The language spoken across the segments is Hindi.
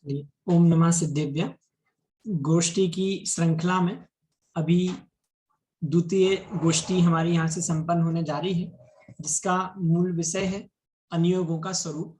जी, ओम नमः सिद्धेभ्य। गोष्ठी की श्रृंखला में अभी द्वितीय गोष्ठी हमारी यहाँ से संपन्न होने जा रही है, जिसका मूल विषय है अनियोगों का स्वरूप।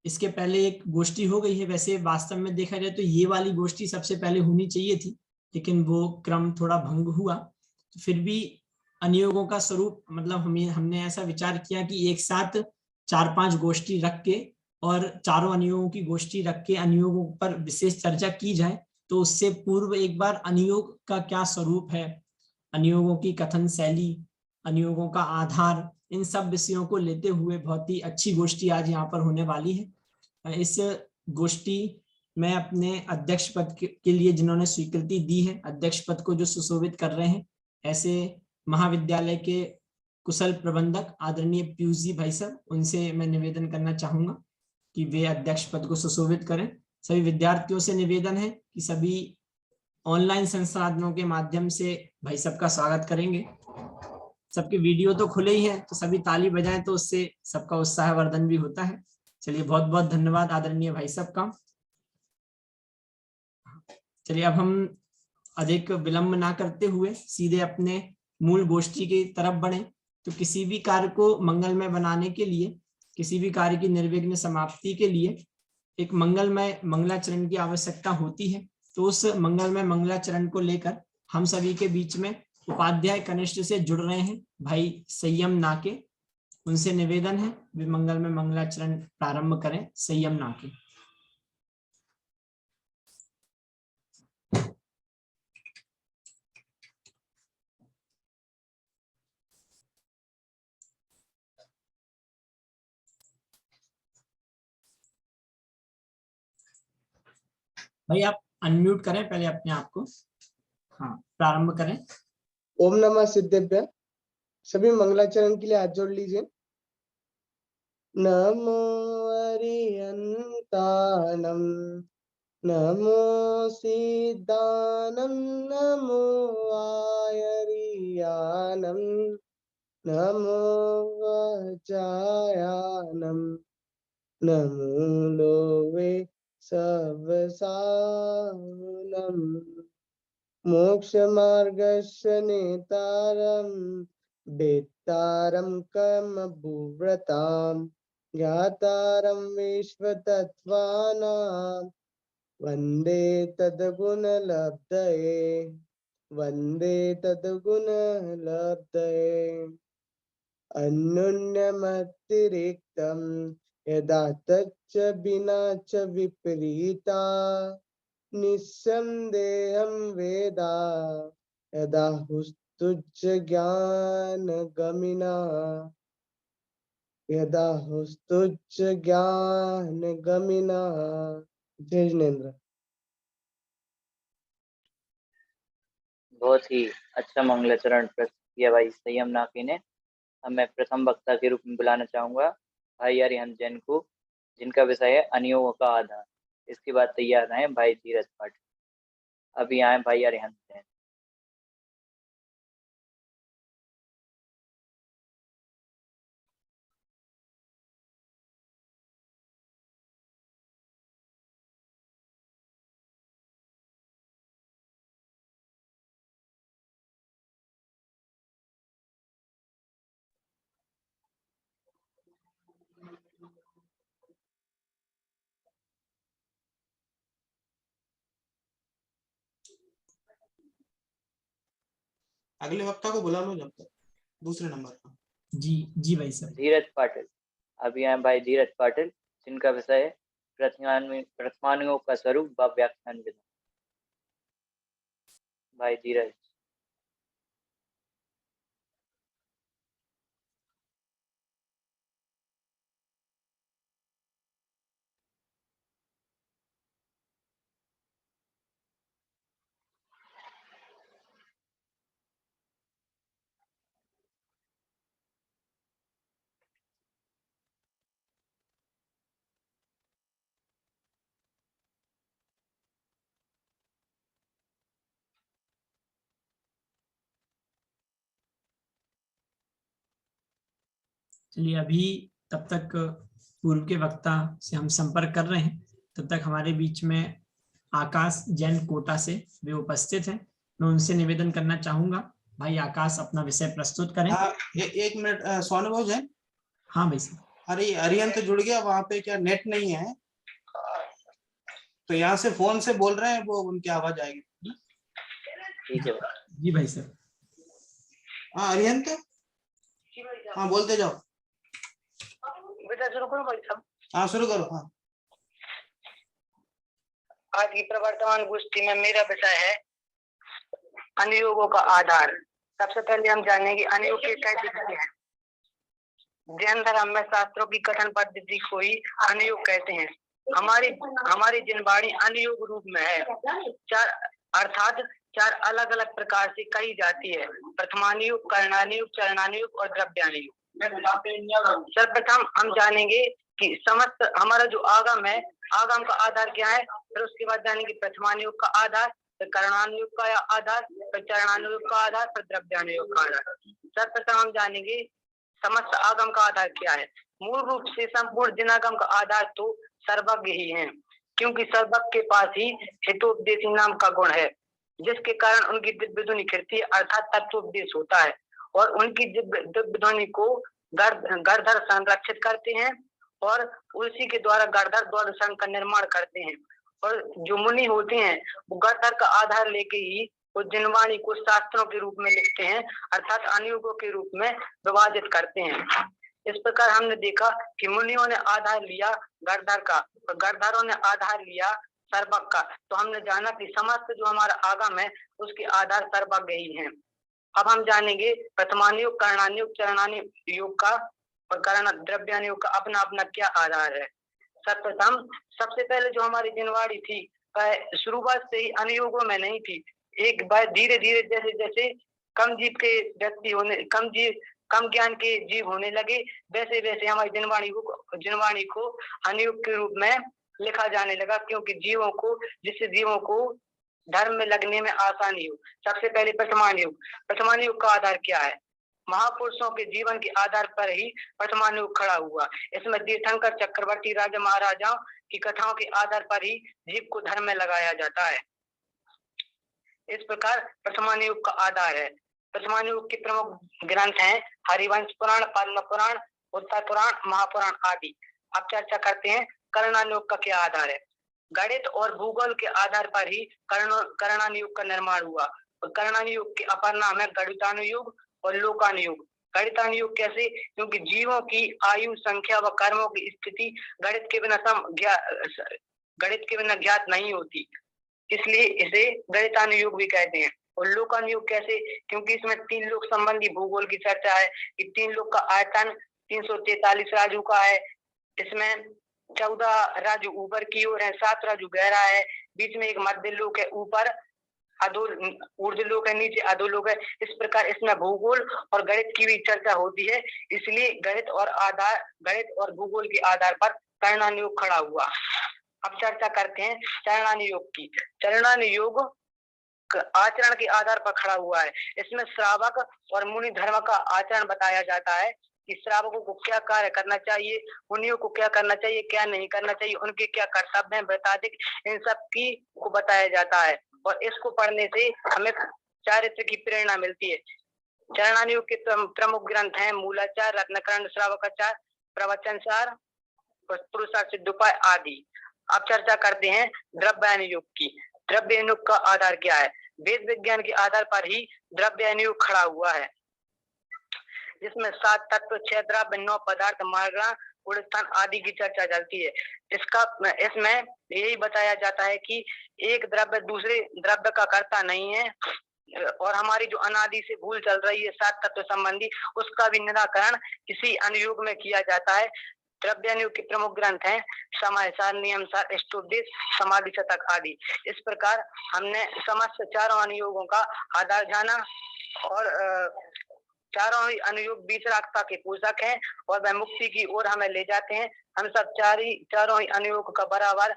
इसके पहले एक गोष्ठी हो गई है। वैसे वास्तव में देखा जाए तो ये वाली गोष्ठी सबसे पहले होनी चाहिए थी, लेकिन वो क्रम थोड़ा भंग हुआ। तो फिर भी अनियोगों का स्वरूप मतलब हमने ऐसा विचार किया कि एक साथ 4-5 गोष्ठी रख के और चारों अनियोगों की गोष्ठी रख के अनियोगों पर विशेष चर्चा की जाए। तो उससे पूर्व एक बार अनियोग का क्या स्वरूप है, अनियोगों की कथन शैली, अनियोगों का आधार, इन सब विषयों को लेते हुए बहुत ही अच्छी गोष्ठी आज यहाँ पर होने वाली है। इस गोष्ठी में अपने अध्यक्ष पद के लिए जिन्होंने स्वीकृति दी है, अध्यक्ष पद को जो सुशोभित कर रहे हैं, ऐसे महाविद्यालय के कुशल प्रबंधक आदरणीय पीयूष जी भाई साहब, उनसे मैं निवेदन करना चाहूंगा कि वे अध्यक्ष पद को सुशोभित करें। सभी विद्यार्थियों से निवेदन है कि सभी ऑनलाइन संसाधनों के माध्यम से भाई सबका स्वागत करेंगे। सबके वीडियो तो खुले ही हैं, तो सभी ताली बजाएं तो उससे सबका उत्साहवर्धन भी होता है। चलिए, बहुत बहुत धन्यवाद आदरणीय भाई साहब का। चलिए, अब हम अधिक विलंब ना करते हुए सीधे अपने मूल गोष्ठी की तरफ बढ़े। तो किसी भी कार्य को मंगलमय बनाने के लिए, किसी भी कार्य की निर्विघ्न समाप्ति के लिए एक मंगलमय मंगलाचरण की आवश्यकता होती है। तो उस मंगलमय मंगलाचरण को लेकर हम सभी के बीच में उपाध्याय कनिष्ठ से जुड़ रहे हैं भाई संयम नाके। उनसे निवेदन है वे मंगलमय मंगलाचरण प्रारंभ करें। संयम नाके। भाई आप अनम्यूट करें पहले अपने आप को। हाँ, प्रारंभ करें। ओम नमः सिद्धेभ्य। सभी मंगलाचरण के लिए हाथ जोड़ लीजिए। नमो अरिहंतानम, नमो सिद्धानम, नमो आयरियानम, नमो वज्रायानम, नमो लोवे सवसानम, मोक्ष मार्गस्य नेतारं वेत्तारं कर्मभूव्रतां ज्ञातारं विश्वतत्त्वानां वन्दे तद्गुणलब्धये, वन्दे तद्गुणलब्धये। अन्योन्यमतिरिक्तं यदा तच्च विना च विपरीता निस्संदेहं वेदा यदा हुस्तुच्च ज्ञानगमिना, यदा हुस्तुच्च ज्ञानगमिना। जय जिनेन्द्र। बहुत ही अच्छा मंगलाचरण प्रस्तुत किया भाई संयम नाकी ने। अब मैं प्रथम वक्ता के रूप में बुलाना चाहूंगा भाई अरिहंत जैन को, जिनका विषय है अनियोगों का आधार। इसके बाद तैयार रहे भाई धीरज पाटिल। अभी आए भाई अरिहंत जैन। अगले वक्ता को बुला लो जब तक, दूसरे नंबर पर। जी जी भाई साहब। धीरज पाटिल। अभी आए भाई धीरज पाटिल, जिनका विषय है प्रथमानुयोग का स्वरूप व व्याख्यान विधान। भाई धीरज। चलिए, अभी तब तक पूर्व के वक्ता से हम संपर्क कर रहे हैं। तब तक हमारे बीच में आकाश जैन कोटा से वे उपस्थित हैं। मैं उनसे निवेदन करना चाहूंगा, भाई आकाश अपना विषय प्रस्तुत करें। हाँ, एक मिनट सोनू भाई जैन। हाँ भाई साहब। अरे अरियन तो जुड़ गया, वहां पे क्या नेट नहीं है, तो यहाँ से फोन से बोल रहे हैं, वो उनकी आवाज आएगी। ठीक है। जी भाई साहब। हाँ अरियन तो, हाँ बोलते जाओ। बेटा शुरू करो भाई साहब। हाँ शुरू करो। हाँ, आज की प्रवर्तमान गोष्ठी में मेरा विषय है अनुयोगों का आधार। सबसे पहले हम जानेंगे अनुयोग के कैसे होते हैं। जैन धर्म में शास्त्रों की कथन पद्धति को ही अनुयोग कहते हैं। हमारी जिनवाणी अनुयोग रूप में है। अर्थात 4 अलग अलग प्रकार से कही जाती है। प्रथमानुयोग, करणानुयोग, चरणानुयोग और द्रव्यानुयोग। सर्वप्रथम हम जानेंगे कि समस्त हमारा जो आगम है, आगम का आधार क्या है। फिर उसके बाद जानेंगे प्रथमानुयोग का आधार, फिर करणानुयोग का आधार, फिर चरणानुयोग का आधार, फिर द्रव्यानुयोग का आधार। सर्वप्रथम हम जानेंगे समस्त आगम का आधार क्या है। मूल रूप से संपूर्ण जिनागम का आधार तो सर्वज्ञ ही है, क्योंकि सर्वज्ञ के पास ही हितोपदेशी नाम का गुण है, जिसके कारण उनकी दिव्य ध्वनि कीर्ति अर्थात तत्वोपदेश होता है और उनकी दिव्य ध्वनि को गढ़धर संरक्षित करते हैं और उसी के द्वारा गढ़धर द्वादशांग का निर्माण करते हैं। और जो मुनि होते हैं वो गढ़धर का आधार लेके ही उस जिनवाणी को शास्त्रों के रूप में लिखते हैं, अर्थात अनुयोगों के रूप में विभाजित करते हैं। इस प्रकार हमने देखा कि मुनियों ने आधार लिया गढ़धर का और गढ़धरों ने आधार लिया सर्वज्ञ का। तो हमने जाना कि समस्त जो हमारा आगम है उसके आधार सर्वज्ञ ही है। अब हम जानेंगे प्रथमानुयोग, करणानुयोग, चरणानुयोग का और द्रव्यानुयोग का अपना अपना क्या आधार है। सर्वप्रथम सबसे पहले जो हमारी जिनवाणी थी वह शुरुआत से ही अनुयोगों में नहीं थी। एक बार धीरे धीरे जैसे जैसे कम जीव के व्यक्ति होने, कम ज्ञान के जीव होने लगे, वैसे वैसे हमारी जिनवाणी को अनुयोग के रूप में लिखा जाने लगा, क्योंकि जिससे जीवों को धर्म में लगने में आसानी हो। सबसे पहले प्रथमानुयोग का आधार क्या है। महापुरुषों के जीवन के आधार पर ही प्रथमानुयोग खड़ा हुआ। इसमें तीर्थंकर चक्रवर्ती राजा महाराजाओं की कथाओं के आधार पर ही जीव को धर्म में लगाया जाता है। इस प्रकार प्रथमानुयोग का आधार है। प्रथमानुयोग के प्रमुख ग्रंथ हैं हरिवंश पुराण, पद्म पुराण, उत्तर पुराण, महापुराण आदि। अब चर्चा करते हैं करणानुयोग का क्या आधार है। गणित और भूगोल के आधार पर ही करणानुयोग का निर्माण हुआ। करणानुयोग के अपर नाम है गणितानुयोग और लोकानुयोग। गणितानुयोग कैसे, क्योंकि जीवों की आयु, संख्या व कर्मों की स्थिति गणित के बिना ज्ञात नहीं होती, इसलिए इसे गणितानुयोग भी कहते हैं। और लोकानुयोग कैसे, क्योंकि इसमें 3 लोक संबंधी भूगोल की चर्चा है कि 3 लोक का आयतन 343 राजू का है। इसमें 14 राजू ऊपर की ओर है, 7 राजू गहरा है, बीच में एक मध्य लोक है, ऊपर ऊर्ध्व लोक है, नीचे अधोलोक है। इस प्रकार इसमें भूगोल और गणित की भी चर्चा होती है, इसलिए गणित और भूगोल के आधार पर करणानुयोग खड़ा हुआ। अब चर्चा करते हैं चरणानुयोग की। चरणानुयोग आचरण के आधार पर खड़ा हुआ है। इसमें श्रावक और मुनि धर्म का आचरण बताया जाता है कि श्रावकों को क्या कार्य करना चाहिए, मुनियों को क्या करना चाहिए, क्या नहीं करना चाहिए, उनके क्या कर्तव्य हैं, व्रताधिक, इन सब की को बताया जाता है। और इसको पढ़ने से हमें चारित्र की प्रेरणा मिलती है। चरणानुयोग के प्रमुख ग्रंथ हैं मूलाचार, रत्नकरण, श्रावकाचार, प्रवचनसार, पुरुषार्थ सिद्धोपाय आदि। अब चर्चा करते हैं द्रव्यानुयोग की। द्रव्यानुयोग का आधार क्या है। वेद विज्ञान के आधार पर ही द्रव्यानुयोग खड़ा हुआ है, जिसमें 7 तत्व, 6 द्रव्य, 9 पदार्थ, मार्ग, गुणस्थान आदि की चर्चा चलती है। इसमें यही बताया जाता है कि एक द्रव्य दूसरे द्रव्य का कर्ता नहीं है और हमारी जो अनादि से भूल चल रही है 7 तत्व संबंधी, उसका भी निराकरण इसी अनुयोग में किया जाता है। द्रव्यानुयोग के प्रमुख ग्रंथ हैं समय सार, नियम सार, इष्टोपदेश, समाधि शतक आदि। इस प्रकार हमने समस्त चारों अनुयोगों का आधार जाना और चारों ही अनुयोग विचरागता के पोषक हैं और वह मुक्ति की ओर हमें ले जाते हैं। हम सब चारों ही अनुयोग का बराबर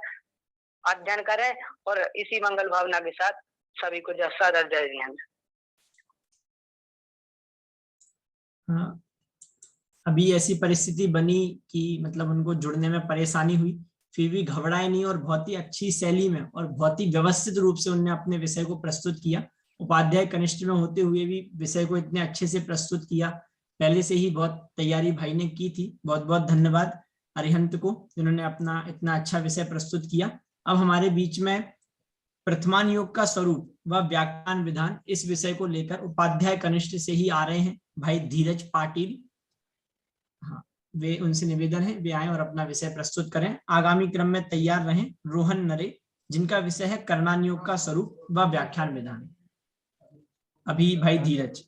अध्ययन करें और इसी मंगल भावना के साथ सभी को सादर जय हिंद। हाँ, अभी ऐसी परिस्थिति बनी कि मतलब उनको जुड़ने में परेशानी हुई, फिर भी घबराए नहीं और बहुत ही अच्छी शैली में और बहुत ही व्यवस्थित रूप से उन्होंने अपने विषय को प्रस्तुत किया। उपाध्याय कनिष्ठ में होते हुए भी विषय को इतने अच्छे से प्रस्तुत किया, पहले से ही बहुत तैयारी भाई ने की थी। बहुत बहुत धन्यवाद अरिहंत को, जिन्होंने अपना इतना अच्छा विषय प्रस्तुत किया। अब हमारे बीच में प्रथमान योग का स्वरूप व व्याख्यान विधान इस विषय को लेकर उपाध्याय कनिष्ठ से ही आ रहे हैं भाई धीरज पाटिल। हाँ, वे उनसे निवेदन है वे आए और अपना विषय प्रस्तुत करें। आगामी क्रम में तैयार रहें रोहन नरे, जिनका विषय है कर्णान योग का स्वरूप व व्याख्यान विधान। अभी भाई धीरज।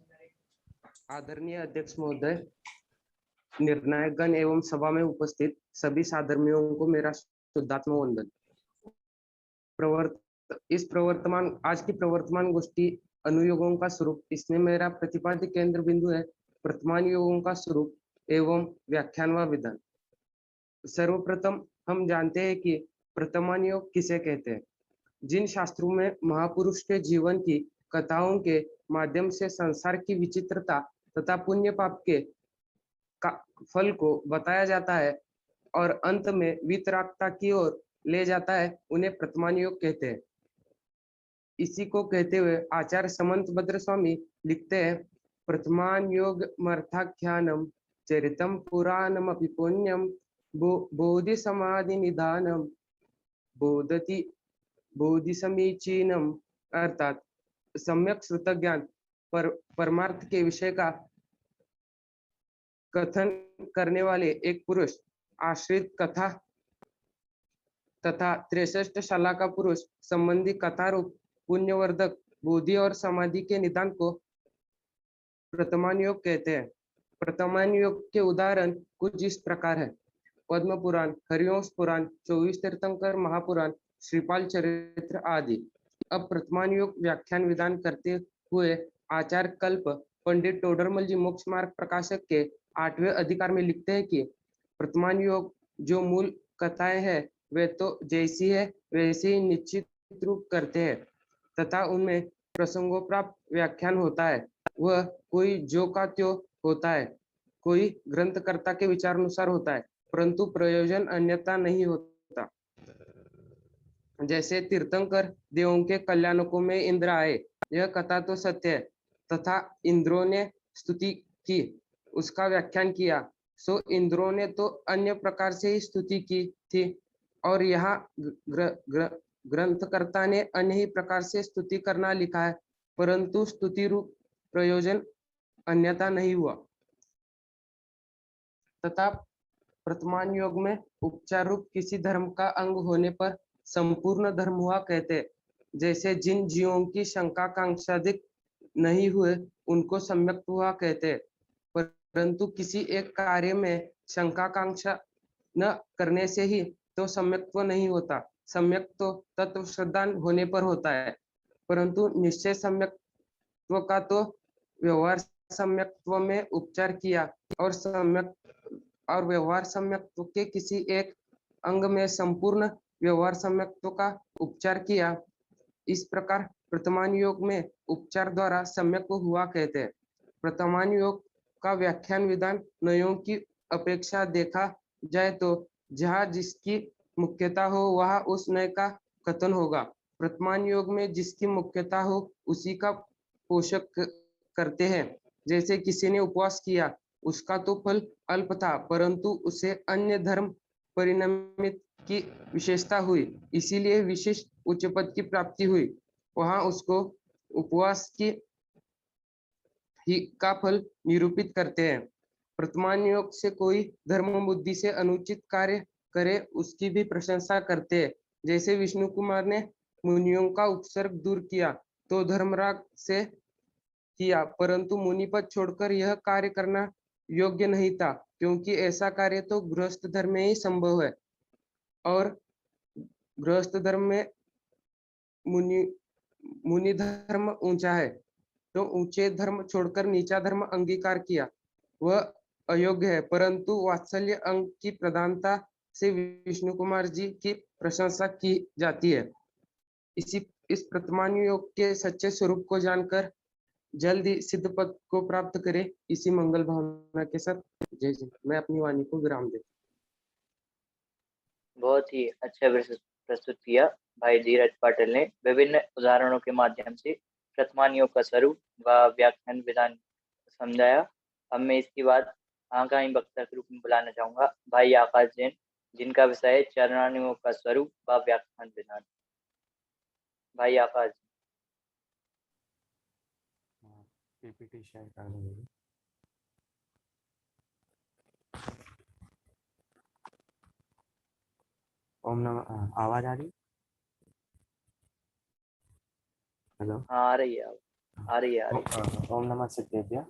आदरणीय अध्यक्ष महोदय, निर्णायक गण एवं सभा में उपस्थित सभी साधर्मियों को मेरा शुद्धात्मा वंदन। आज की प्रवर्तमान गोष्ठी अनुयोगों का स्वरूप, इसमें मेरा प्रतिपाद्य केंद्र बिंदु है प्रथमान योगों का स्वरूप एवं व्याख्यान व विधान। सर्वप्रथम हम जानते हैं कि प्रथमान योग किसे कहते हैं। जिन शास्त्रों में महापुरुष के जीवन की कथाओं के माध्यम से संसार की विचित्रता तथा पुण्य पाप के फल को बताया जाता है और अंत में वितरागता की ओर ले जाता है, उन्हें प्रथमान योग कहते हैं। इसी को कहते हुए आचार्य समंत भद्र स्वामी लिखते हैं, प्रथमान योग मर्थाख्यानम चरितम पुराणम अपि पुण्यम बोधि समाधि निधानम बोधि समीचीनम, अर्थात सम्यक श्रुत ज्ञान परमार्थ के विषय का कथन करने वाले एक पुरुष, आश्रित कथा तथा 63 शाला का पुरुष संबंधी कथा रूप पुण्यवर्धक बुद्धि और समाधि के निदान को प्रथमान योग कहते हैं। प्रथमान योग के उदाहरण कुछ इस प्रकार है। पद्म पुराण, हरिवंश पुराण, 24 तीर्थंकर महापुराण, श्रीपाल चरित्र आदि। अब प्रथमान योग व्याख्यान विधान करते हुए आचार्य कल्प पंडित टोडरमल जी मोक्ष मार्ग प्रकाशक के 8वें अधिकार में लिखते हैं कि प्रथमान योग जो मूल कथाएं हैं वे तो जैसी है वैसे ही निश्चित रूप करते हैं तथा उनमें प्रसंगोप्राप्त व्याख्यान होता है। वह कोई जो का त्यों होता है, कोई ग्रंथकर्ता के विचार अनुसार होता है, परंतु प्रयोजन अन्यथा नहीं होता। जैसे तीर्थंकर देवों के कल्याणकों में इंद्र आए, यह कथा तो सत्य है तथा इंद्रों ने स्तुति की, उसका व्याख्यान किया, सो इंद्रों ने तो अन्य प्रकार से ही स्तुति की थी और यहाँ ग्रंथकर्ता ने अन्य ही प्रकार से स्तुति करना लिखा है, परंतु स्तुति रूप प्रयोजन अन्यथा नहीं हुआ। तथा प्रथमान योग में उपचार रूप किसी धर्म का अंग होने पर संपूर्ण धर्म हुआ कहते हैं। जैसे जिन जीवों की शंका कांक्षाधिक नहीं हुए उनको सम्यक हुआ कहते हैं, परंतु किसी एक कार्य में शंका कांक्षा न करने से ही तो सम्यक्त्व नहीं होता। सम्यक तो तत्व श्रद्धान होने पर होता है, परंतु निश्चय सम्यक्त्व का तो व्यवहार सम्यक्त्व में उपचार किया और व्यवहार सम्यक्त्व के किसी एक अंग में संपूर्ण व्यवहार सम्यक्त्व का उपचार किया। इस प्रकार प्रथमान योग में उपचार द्वारा सम्यक हुआ कहते हैं। प्रथमान योग का व्याख्यान विधान नयों की अपेक्षा देखा जाए तो जहाँ जिसकी मुख्यता हो वहाँ उस नय का कथन होगा। प्रथमान योग में जिसकी मुख्यता हो उसी का पोषक करते हैं। जैसे किसी ने उपवास किया, उसका तो फल अल्प था, परंतु उसे अन्य धर्म परिणमित की विशेषता हुई, इसीलिए विशिष्ट उच्च पद की प्राप्ति हुई। वहां उसको उपवास की का फल निरूपित करते हैं। प्रथमान योग से कोई धर्म बुद्धि से अनुचित कार्य करे उसकी भी प्रशंसा करते हैं। जैसे विष्णु कुमार ने मुनियों का उपसर्ग दूर किया तो धर्मराग से किया, परंतु मुनिपद छोड़कर यह कार्य करना योग्य नहीं था, क्योंकि ऐसा कार्य तो गृहस्थ धर्म में ही संभव है और गृहस्थ धर्म में मुनि धर्म ऊंचा है, तो ऊंचे धर्म छोड़कर नीचा धर्म अंगीकार किया वह अयोग्य है। परंतु वात्सल्य अंग की प्रधानता से विष्णु कुमार जी की प्रशंसा की जाती है। इस प्रथमान योग के सच्चे स्वरूप को जानकर जल्द ही सिद्ध पद को प्राप्त करें, इसी मंगल भावना के साथ जय जय। मैं अपनी वाणी को विराम देता हूं। बहुत ही अच्छा प्रस्तुत किया भाई धीरज पाटिल ने। विभिन्न उदाहरणों के माध्यम से प्रतिमान योग का स्वरूप व व्याख्यान विधान समझाया। अब मैं इसके बाद आगामी वक्ता के रूप में बुलाना चाहूंगा भाई आकाश जैन, जिनका विषय है चरणानुयोग का स्वरूप व व्याख्यान विधान। भाई आकाश। पीपीटी शेयर कर दीजिए। ओम नमः, आवाज आ रही? हेलो। हाँ आ रही है, आ रही है, आ रही है। ओम नमः सिद्धेभ्य।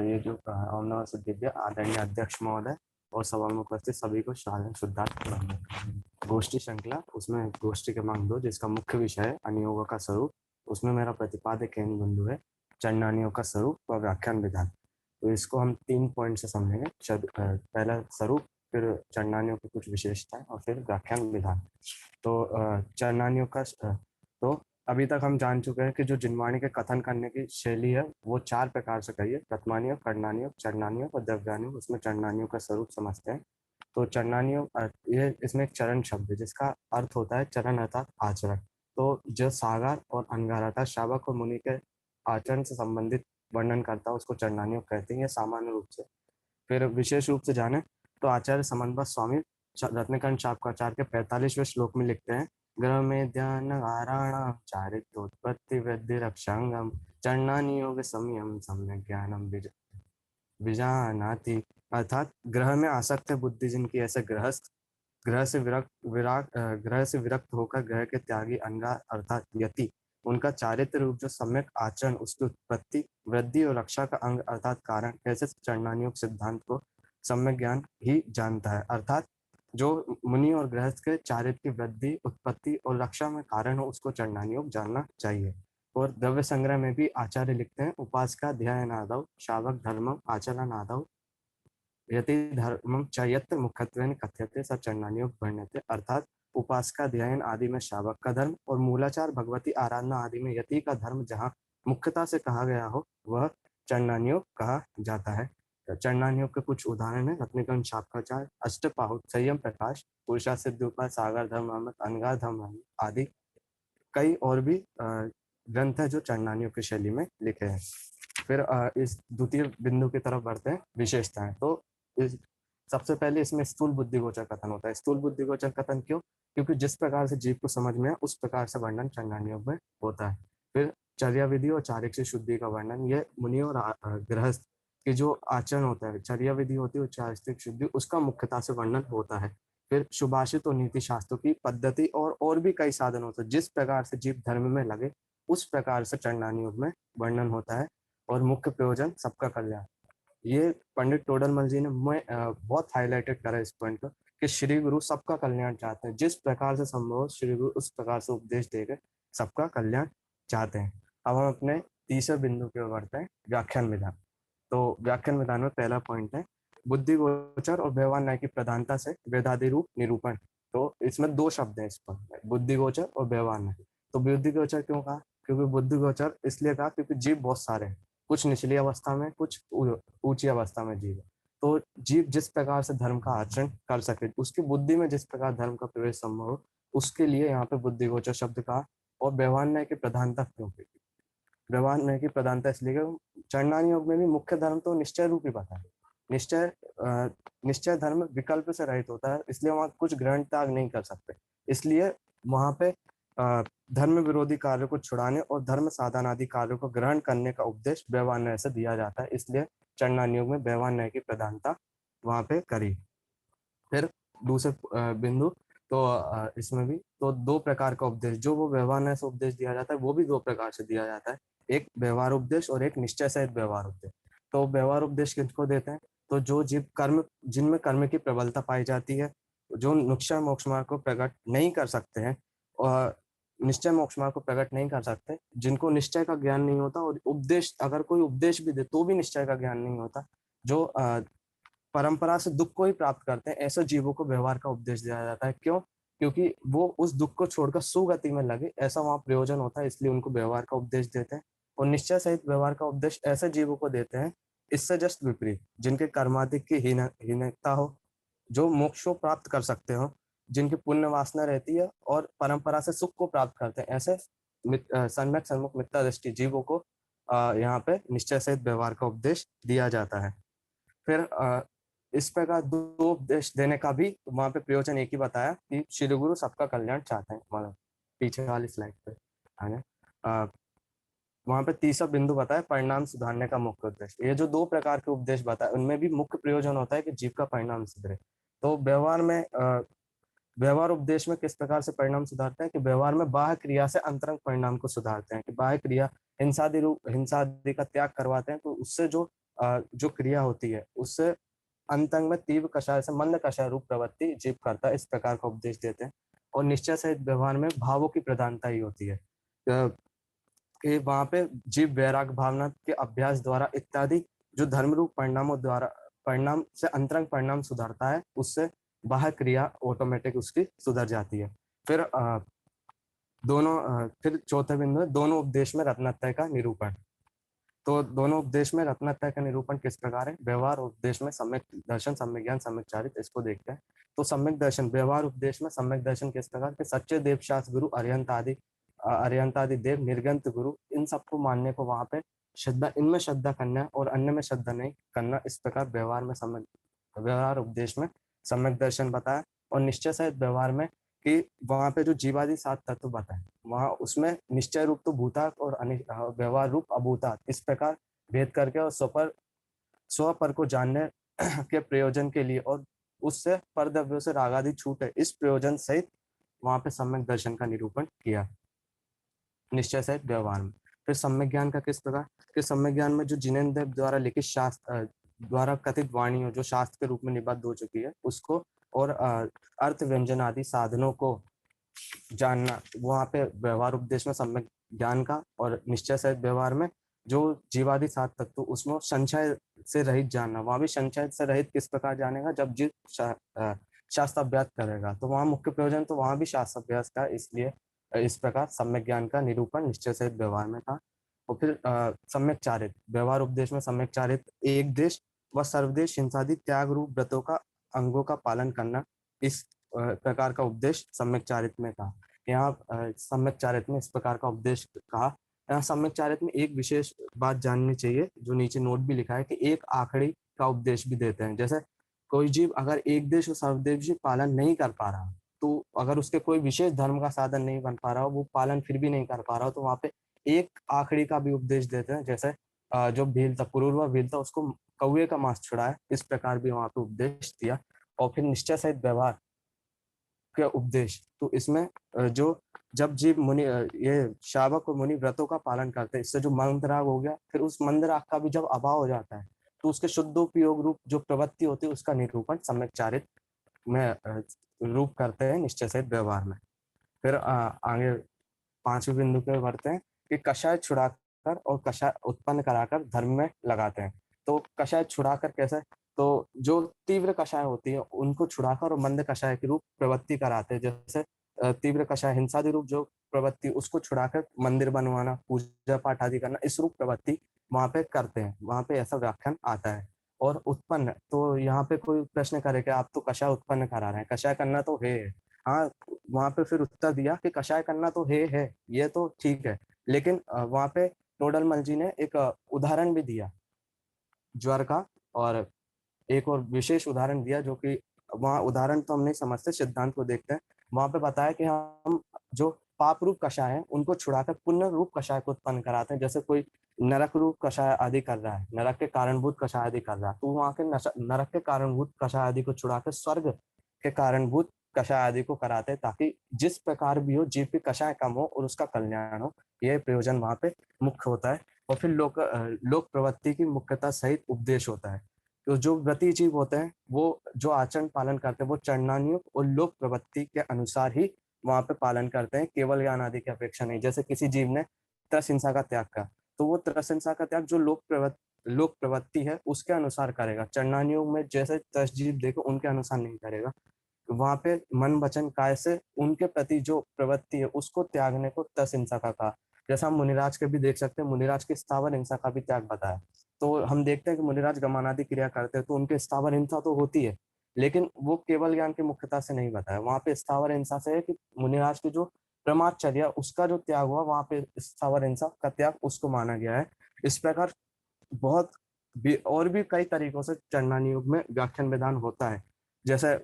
ये जो ओम नमः सिद्धेभ्य आदरणीय अध्यक्ष महोदय और सभा में उपस्थित सभी को शालीन शुद्धार्थ प्रणाम। गोष्ठी श्रृंखला, उसमें गोष्ठी क्रमांक 2 जिसका मुख्य विषय है अनियोगों का स्वरूप, उसमें मेरा प्रतिपाद्य केंद्र बिंदु है चंडानियों का स्वरूप व व्याख्यान विधान। तो इसको हम 3 पॉइंट से समझेंगे। पहला स्वरूप, फिर चंडानियों की कुछ विशेषताएं और फिर व्याख्यान विधान। तो चंडानियों का तो अभी तक हम जान चुके हैं कि जो जिनवाणी के कथन करने की शैली है वो 4 प्रकार से कही है, प्रथमानियोग, कर्णानियोग, चरणानियोग और द्रव्यानियोग। उसमें चरणानियोग का स्वरूप समझते हैं। तो चरणानियोग, ये इसमें एक चरण शब्द है जिसका अर्थ होता है चरण अर्थात आचरण। तो जो सागर और अंगार अर्थात शावक और मुनि के आचरण से संबंधित वर्णन करता है उसको चरणानियोग कहते हैं, ये सामान्य रूप से। फिर विशेष रूप से जाने तो आचार्य समन्वत स्वामी रत्नकंठ शापकाचार्य के 45वें श्लोक में लिखते हैं, ग्रह में ध्यान आराणाम चारित्रोत्पत्ति वृद्धि रक्षांगम चरणानियोग संयम सम्यक ज्ञानम विजानाति। अर्थात ग्रह में आसक्त है बुद्धि जिनकी, ऐसे गृहस्थ ग्रह से विरक्त होकर ग्रह के त्यागी अंगार अर्थात यति, उनका चारित्र रूप जो सम्यक आचरण, उसकी उत्पत्ति वृद्धि और रक्षा का अंग अर्थात कारण, ऐसे चरणानियोग सिद्धांत को सम्यक ज्ञान ही जानता है। अर्थात जो मुनि और गृहस्थ के चारित्र की वृद्धि, उत्पत्ति और रक्षा में कारण हो उसको चरणानियोग जानना चाहिए। और द्रव्य संग्रह में भी आचार्य लिखते हैं, उपासका ध्यानादौ शावक धर्मम आचरणादौ यति धर्मम च यत्र मुख्यत्वेन कथ्यते स चरणानियोग वर्ण्यते। अर्थात उपासका ध्यान आदि में शावक का धर्म और मूलाचार भगवती आराधना आदि में यति का धर्म जहाँ मुख्यता से कहा गया हो वह चरणानियोग कहा जाता है। चरणानियोग के कुछ उदाहरण है, रत्नकंठ शापकाचार्य, अष्टपाहुत, संयम प्रकाश, पुरुषा सिद्ध उपाय, सागर धर्म अहमद, अनगार धर्म आदि कई और भी ग्रंथ है जो चरणानियोग की शैली में लिखे हैं। फिर इस द्वितीय बिंदु की तरफ बढ़ते हैं, विशेषताएं। तो सबसे पहले इसमें स्थूल बुद्धिगोचर कथन होता है। स्थूल बुद्धिगोचर कथन क्यों? क्योंकि जिस प्रकार से जीव को समझ में है उस प्रकार से वर्णन चरणानियोग में होता है। फिर चर्या विधि और चारित्र्य शुद्धि का वर्णन, ये मुनि और गृहस्थ के जो आचरण होता है, चर्या विधि होती है और चारित्र्य शुद्धि, उसका मुख्यता से वर्णन होता है। फिर सुभाषित और नीति शास्त्रों की पद्धति और भी कई साधन होते हैं, जिस प्रकार से जीव धर्म में लगे उस प्रकार से चरणानियोग में वर्णन होता है। और मुख्य प्रयोजन सबका कल्याण, ये पंडित टोडरमल जी ने बहुत हाईलाइटेड करा इस पॉइंट को कि श्री गुरु सबका कल्याण चाहते हैं, जिस प्रकार से संभव श्री गुरु उस प्रकार से उपदेश देकर सबका कल्याण चाहते हैं। अब हम अपने तीसरे बिंदु की ओर बढ़ते हैं, व्याख्यान विधान। तो व्याख्यान विधान में पहला पॉइंट है बुद्धि गोचर और व्यवहार न्याय की प्रधानता से वेदादि रूप निरूपण। तो इसमें 2 शब्द हैं इस पर, बुद्धि गोचर और व्यवहार न्याय। तो बुद्धि गोचर क्यों कहा? क्योंकि बुद्धि गोचर इसलिए कहा क्योंकि जीव बहुत सारे हैं, कुछ निचली अवस्था में, कुछ ऊंची अवस्था में जीव है। तो जीव जिस प्रकार से धर्म का आचरण कर सके, उसकी बुद्धि में जिस प्रकार धर्म का प्रवेश संभव हो, उसके लिए यहाँ पे बुद्धि गोचर शब्द कहा। और व्यवहार न्याय की प्रधानता क्यों? व्यवहार न्याय की प्रधानता इसलिए कि चरणानियोग में भी मुख्य धर्म तो निश्चय रूप ही बताया। निश्चय धर्म विकल्प से रहित होता है, इसलिए वहां कुछ ग्रहण त्याग नहीं कर सकते। इसलिए वहां पे धर्म विरोधी कार्यों को छुड़ाने और धर्म साधन आदि कार्यों को ग्रहण करने का उपदेश व्यवहार न्याय से दिया जाता है, इसलिए चरणानियोग में व्यवहार न्याय की प्रधानता वहां पे करी। फिर दूसरे बिंदु, तो इसमें भी तो 2 प्रकार का उपदेश, जो वो व्यवहार न्याय से उपदेश दिया जाता है वो भी 2 प्रकार से दिया जाता है, एक व्यवहार उपदेश और एक निश्चय सहित व्यवहार उपदेश। तो व्यवहार उपदेश किसको देते हैं? तो जो जीव कर्म, जिनमें कर्म की प्रबलता पाई जाती है, जो निश्चय मोक्ष मार्ग को प्रकट नहीं कर सकते हैं और निश्चय मोक्ष मार्ग को प्रकट नहीं कर सकते, जिनको निश्चय का ज्ञान नहीं होता, और उपदेश अगर कोई उपदेश भी दे तो भी निश्चय का ज्ञान नहीं होता, जो परंपरा से दुख को ही प्राप्त करते हैं, ऐसे जीवों को व्यवहार का उपदेश दिया जाता है। क्यों? क्योंकि वो उस दुख को छोड़कर सुगति में लगे, ऐसा वहां प्रयोजन होता है, इसलिए उनको व्यवहार का उपदेश देते हैं। और निश्चय सहित व्यवहार का उपदेश ऐसे जीवों को देते हैं इससे जस्ट विपरीत, जिनके कर्माधिक की हीनता हो, जो मोक्ष को प्राप्त कर सकते हो जिनकी पुण्य वासना रहती है और परंपरा से सुख को प्राप्त करते हैं, ऐसे सम्यक सन्मुख मिथ्या दृष्टि जीवों को यहाँ पे निश्चय सहित व्यवहार का उपदेश दिया जाता है। फिर इस प्रकार दो उपदेश देने का भी वहां पे प्रयोजन एक ही बताया कि श्री गुरु सबका कल्याण चाहते हैं। मतलब पीछे वाली स्लाइड पे आगे वहां पे तीसरा बिंदु बताया परिणाम सुधारने का मुख्य उद्देश्य। ये जो दो प्रकार के उपदेश बताए उनमें भी मुख्य प्रयोजन होता है कि जीव का परिणाम सुधरे। तो व्यवहार में व्यवहार उपदेश में किस प्रकार से परिणाम सुधारते हैं कि व्यवहार में बाह्य क्रिया से अंतरंग परिणाम को सुधारते हैं कि बाह्य क्रिया हिंसा आदि का त्याग करवाते हैं, तो उससे जो क्रिया होती है उससे अंतंग में तीव्र कषाय से मंद कषाय रूप प्रवृत्ति जीव करता है, इस प्रकार का उपदेश देते हैं। और निश्चय सहित व्यवहार में भावों की प्रधानता ही होती है कि वहां पे जीव वैराग भावना के अभ्यास द्वारा इत्यादि जो धर्म रूप परिणामों द्वारा परिणाम से अंतरंग परिणाम सुधारता है, उससे बाह्य क्रिया ऑटोमेटिक उसकी सुधर जाती है। फिर फिर चौथे बिंदु है दोनों उपदेश में रत्नत्रय का निरूपण। तो दोनों उपदेश में रत्नत्रय का निरूपण किस प्रकार है? व्यवहार उपदेश में सम्यक दर्शन, सम्यक ज्ञान, सम्यक चारित्र, इसको देखते हैं। तो सम्यक दर्शन व्यवहार उपदेश में सम्यक दर्शन किस प्रकार के? सच्चे देव शास्त्र गुरु अरिहंत आदि देव निर्गंत गुरु, इन सबको मानने को वहां पे श्रद्धा, इनमें श्रद्धा करना और अन्य में श्रद्धा नहीं करना, इस प्रकार व्यवहार उपदेश में सम्यक दर्शन बताया। और निश्चय सहित व्यवहार में कि वहां पे जो जीवादि 7 तत्व बताए वहां उसमें निश्चय रूप तो भूतात् और व्यवहार रूप अभूतात्, इस प्रकार भेद करके और स्व पर को जानने के प्रयोजन के लिए और उससे परद्रव्यों से रागादि छूटे, इस प्रयोजन सहित वहां पे सम्यक दर्शन का निरूपण किया निश्चय सहित व्यवहार में। फिर सम्यक ज्ञान का किस प्रकार कि सम्यक ज्ञान में जो जिनेन्द्र द्वारा लिखित शास्त्र द्वारा कथित वाणियों जो शास्त्र के रूप में निबद्ध हो चुकी है उसको और अर्थ व्यंजन आदि साधनों को जानना, वहां पे व्यवहार उपदेश में सम्यक ज्ञान का। और निश्चय सहित व्यवहार में जो जीवादि 7 तत्व उसमें संशय से रहित जानना, वहां भी संशय से रहित किस प्रकार जानेगा? जब जीव शास्त्र अभ्यास करेगा, तो वहां मुख्य प्रयोजन तो वहां भी शास्त्र अभ्यास का, इसलिए इस प्रकार सम्यक ज्ञान का निरूपण निश्चय सहित व्यवहार में था। और फिर सम्यक चारित्र व्यवहार उपदेश में सम्यक चारित्र एक देश व सर्वदेश हिंसादि त्याग रूप व्रतों का अंगों का पालन करना, इस प्रकार का उपदेश सम्यक चारित्र में था। यहाँ सम्यक चारित्र में इस प्रकार का उपदेश कहा। यहाँ सम्यक चारित्र में एक विशेष बात जाननी चाहिए जो नीचे नोट भी लिखा है कि एक आखिरी का उपदेश भी देते हैं। जैसे कोई जीव अगर एक देश और सर्वदेश पालन नहीं कर पा रहा, तो अगर उसके कोई विशेष धर्म का साधन नहीं बन पा रहा हो, वो पालन फिर भी नहीं कर पा रहा हो, तो वहां पे एक आखिरी का भी उपदेश देते हैं। जैसे जो भील था, पुरुर्वा भील था, उसको कौवे का मांस छुड़ाया, इस प्रकार भी वहां पे उपदेश दिया। और फिर निश्चय सहित व्यवहार का उपदेश, तो इसमें जब जीव मुनि ये शावक और मुनि व्रतों का पालन करते हैं, इससे जो मंदराग हो गया, फिर उस मंदराग का भी जब अभाव हो जाता है तो उसके शुद्धोपयोग रूप जो प्रवृत्ति होती है उसका निरूपण सम्यक चारित्र में रूप करते हैं निश्चय सहित व्यवहार में। फिर आगे 5वें बिंदु पे बढ़ते हैं कि कषाय छुड़ाकर और कषाय उत्पन्न कराकर धर्म में लगाते हैं। तो कषाय छुड़ाकर कैसे? तो जो तीव्र कषाय होती है उनको छुड़ाकर और मंद कषाय के रूप प्रवृत्ति कराते हैं। जैसे तीव्र कषाय हिंसादि रूप जो प्रवृत्ति उसको छुड़ाकर मंदिर बनवाना, पूजा पाठ आदि करना, इस रूप प्रवृत्ति वहां पे करते हैं, वहां पे ऐसा व्याख्यान आता है। और उत्पन्न, तो यहाँ पे कोई प्रश्न करे कि आप तो कषाय उत्पन्न करा रहे हैं, कषाय करना तो है। हाँ, वहां पे फिर उत्तर दिया कि कषाय करना तो है, ये तो ठीक है, लेकिन वहां पे टोडरमल जी ने एक उदाहरण भी दिया ज्वर का, और एक और विशेष उदाहरण दिया जो कि वहाँ उदाहरण तो हम नहीं समझते, सिद्धांत को देखते हैं। वहां पे बताया कि हम जो पाप रूप कषाय है उनको छुड़ाकर पुण्य रूप कषाय को उत्पन्न कराते हैं। जैसे कोई नरक रूप कषाय आदि कर रहा है, नरक के कारणभूत कषाय आदि कर रहा है, तो वहाँ के नरक के कारणभूत कषाय आदि को छुड़ाकर स्वर्ग के कारणभूत कषाय आदि को कराते हैं, ताकि जिस प्रकार भी हो जीव की कषाय कम हो और उसका कल्याण हो, यह प्रयोजन वहां पे मुख्य होता है। और फिर लोक प्रवृत्ति की मुख्यता सहित उपदेश होता है। तो जो व्रती जीव होते हैं वो जो आचरण पालन करते हैं वो चरणानुयोग और लोक प्रवृत्ति के अनुसार ही वहां पे पालन करते हैं, केवल ज्ञान आदि की अपेक्षा नहीं। जैसे किसी जीव ने त्रसहिंसा का त्याग किया, तो वो त्रसहिंसा का त्याग जो लोक प्रवृत्ति है उसके अनुसार करेगा। चरणानुयोग में जैसे 10 जीव देखो उनके अनुसार नहीं करेगा। वहां पे मन वचन काय से उनके प्रति जो प्रवृत्ति है उसको त्यागने को त्रसहिंसा का कहा। जैसा हम मुनिराज के भी देख सकते हैं, मुनिराज के स्थावर हिंसा का भी त्याग बताया। तो हम देखते हैं कि मुनिराज गमनादि क्रिया करते हैं तो उनके स्थावर हिंसा तो होती है, लेकिन वो केवल ज्ञान की मुख्यता से नहीं बताया। वहां पे स्थावर हिंसा से है कि मुनिराज की जो प्रमादचर्या उसका जो त्याग हुआ, वहां पे स्थावर हिंसा का त्याग उसको माना गया है। इस प्रकार बहुत भी और भी कई तरीकों से चंडानी युग में व्याख्यान विधान होता है, जैसे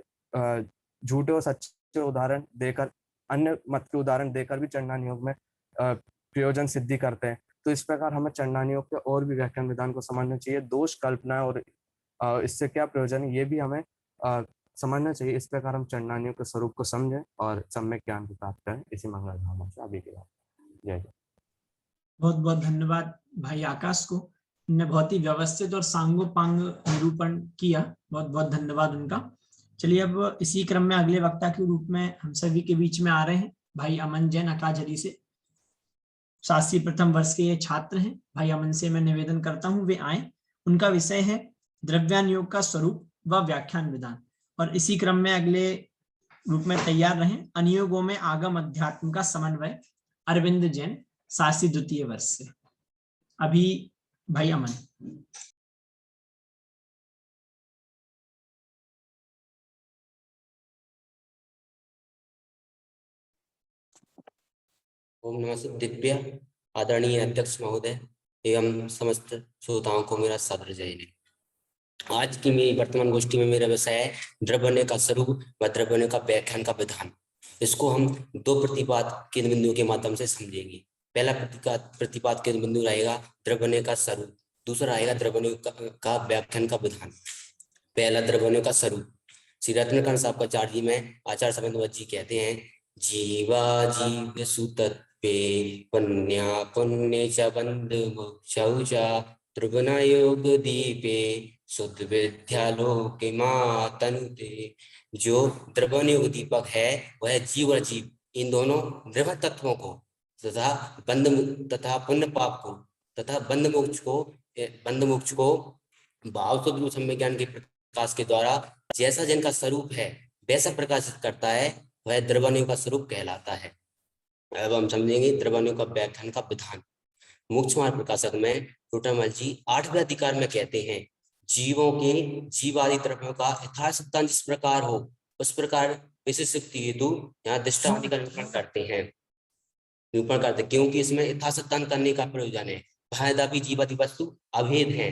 झूठे और सच्चे उदाहरण देकर, अन्य मत के उदाहरण देकर भी चंडानी युग में प्रयोजन सिद्धि करते हैं। तो इस प्रकार हमें चंडानी युग के और भी व्याख्यान विधान को समझना चाहिए, दोष कल्पना और इससे क्या प्रयोजन है ये भी हमें समझना चाहिए। इस प्रकार हम चंडानी युग के स्वरूप को समझें और सम्यक ज्ञान को प्राप्त करें। इसी मंगल भावना से अभी के बाद जय जय। बहुत बहुत धन्यवाद भाई आकाश को, ने बहुत ही व्यवस्थित और सांगोपांग निरूपण किया, बहुत बहुत धन्यवाद उनका। चलिए अब इसी क्रम में अगले वक्ता के रूप में हम सभी के बीच में आ रहे हैं भाई अमन जैन अकाझरी से। शास्त्री प्रथम वर्ष के ये छात्र हैं। भाई अमन से मैं निवेदन करता हूं वे आए। उनका विषय है द्रव्यान योग का स्वरूप व व्याख्यान विधान, और इसी क्रम में अगले रूप में तैयार रहें अनुयोगों में आगम अध्यात्म का समन्वय, अरविंद जैन शास्त्री द्वितीय वर्ष से। अभी भाई अमन। ओम नमः सिद्धिभ्य। आदरणीय अध्यक्ष महोदय एवं समस्त श्रोताओं को मेरा सादर जय हिंद। आज की मेरी वर्तमान गोष्ठी में मेरा विषय है द्रव्य का स्वरूप व द्रव्य का व्याख्यान का विधान। इसको हम दो प्रतिपाद केंद्र बिंदुओं के माध्यम से समझेंगे। पहला प्रतिपाद केंद्र बिंदु रहेगा द्रव्य का स्वरूप, दूसरा रहेगा द्रव्य का व्याख्यान का विधान। पहला द्रव्य का स्वरूप। श्री रत्नकर्ण साहब का चार्जी में आचार्य संबंध जी कहते हैं, जीवा जीव सुतत्वे पुण्या पुण्य च बंधु मोक्षौ च त्रिगुण योग दीपे शुद्ध विद्यालोके मां तनुते। जो द्रव्य योग दीपक है वह जीव और जीव इन दोनों द्रव्य तत्वों को तथा बंध तथा पुण्य पाप को तथा बंध मोक्ष को भाव शुद्ध रूप सम्यक ज्ञान के प्रकाश के द्वारा जैसा जिनका स्वरूप है वैसा प्रकाशित करता है, वह द्रव्य का स्वरूप कहलाता है। अब हम समझेंगे द्रव्य का व्याख्यान का विधान। मोक्ष मार्ग प्रकाशक में टोटामल जी 8वें अधिकार में कहते हैं, जीवों के जीवादि द्रव्यों का यथार्थ सिद्धांत जिस प्रकार हो उस प्रकार विशिष्ट हेतु यहाँ दृष्टांत का निरूपण करते हैं, क्योंकि इसमें यथार्थ सिद्धांत करने का प्रयोजन है। भायदापि जीवादि वस्तु अभेद है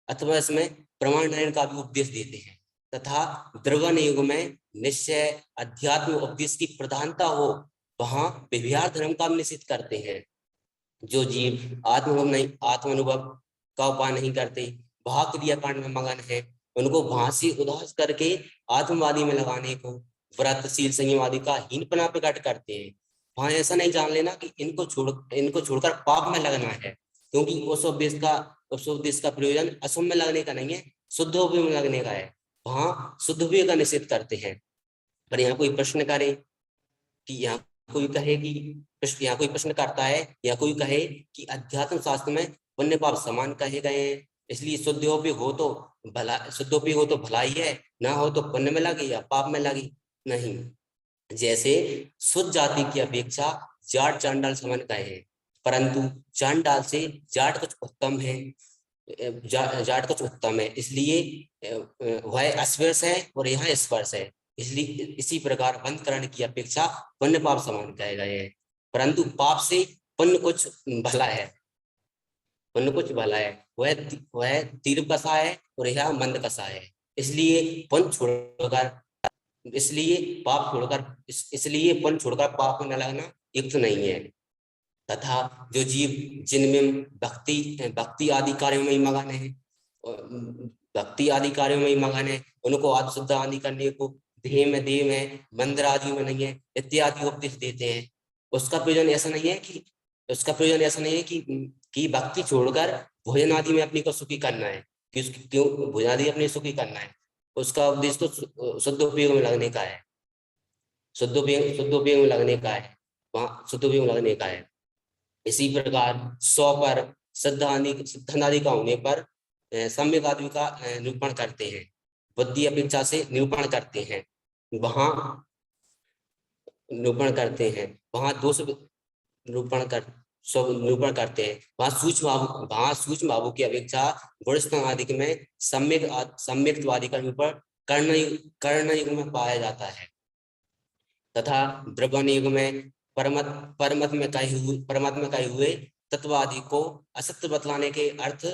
अथवा इसमें प्रमाण निर्णय का भी उपदेश देते हैं, तथा द्रव्य युग में निश्चय अध्यात्म उपदेश की प्रधानता हो वहां व्यवहार धर्म का निश्चित करते हैं। जो जीव आत्मानुभव का उपाय नहीं करते, वहां क्रियाकांड में मगन है, उनको वहां से उदास करके आत्मवादी में लगाने को व्रतशील संयम आदि का हीनपना प्रकट करते हैं। वहां ऐसा नहीं जान लेना कि इनको छोड़कर पाप में लगना है, क्योंकि उस उपदेश का प्रयोजन असुभ में लगने का नहीं है, शुद्ध उपयोग में लगने का है। वहां शुद्ध उपयोग का निषेध करते हैं। पर यहाँ कोई प्रश्न करे कि यहाँ कोई कहे कि यहाँ कोई प्रश्न करता है या कोई कहे कि अध्यात्म शास्त्र में पुण्य पाप समान कहे गए हैं, इसलिए शुद्धोपयोग हो तो भलाई है, ना हो तो पुण्य में लगे या पाप में लगे। नहीं, जैसे शुद्ध जाति की अपेक्षा जाट चांडाल समान कहे, परंतु चांडाल से जाट कुछ उत्तम है, जाट कुछ उत्तम है, इसलिए वह अस्पर्श है और यहाँ स्पर्श है। इसलिए इसी प्रकार बंद करने की अपेक्षा पुण्य पाप समान कहे गए हैं, परंतु पाप से पुण्य कुछ भला है, वह तीव्र कसा है और यह मंद कसा है। इसलिए पुण्य छोड़कर पाप में न लगना युक्त नहीं है। तथा जो जीव जिनमें भक्ति आदि कार्यों में मगन है, उनको आदि शुद्ध आदि करने को देह में मंदिर आदि में नहीं है इत्यादि उपदेश देते हैं। उसका प्रयोजन ऐसा नहीं है कि भक्ति छोड़कर भोजन आदि में अपनी को सुखी करना है, क्यों भोजन आदि अपने सुखी करना है। उसका उद्देश्य तो शुद्ध उपयोग में लगने का है, शुद्ध उपयोग में लगने का है। इसी प्रकार 100 पर सिद्धांत का होने पर सम्यक आदि का निरूपण करते हैं, बुद्धि अपेक्षा से निरूपण करते हैं, वहां दोष निरूपण करते हैं। वहां सूक्ष्म भावों की अपेक्षा गुण आदि में सम्यक आदि का निरूपण कर्ण युग में पाया जाता है तथा द्रव्यमान युग में परमात्मा कहे हुए तत्ववादी को असत्य बतलाने के अर्थ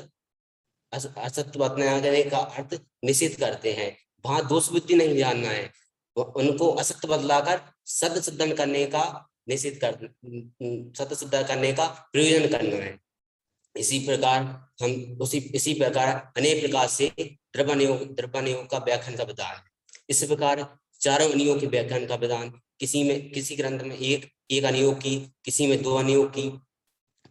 असत्य बतलाने का अर्थ निषेध करते हैं। वहां दोष बुद्धि नहीं जानना है, उनको असत्य बतलाकर सत्य सिद्ध करने का प्रयोजन करना है। इसी प्रकार अनेक प्रकार से द्रव्यमान योग का व्याख्यान का विधान है। इस प्रकार चारों अनियोग के व्याख्यान का विधान किसी ग्रंथ में एक अनियोग की, किसी में 2 अनियोग की,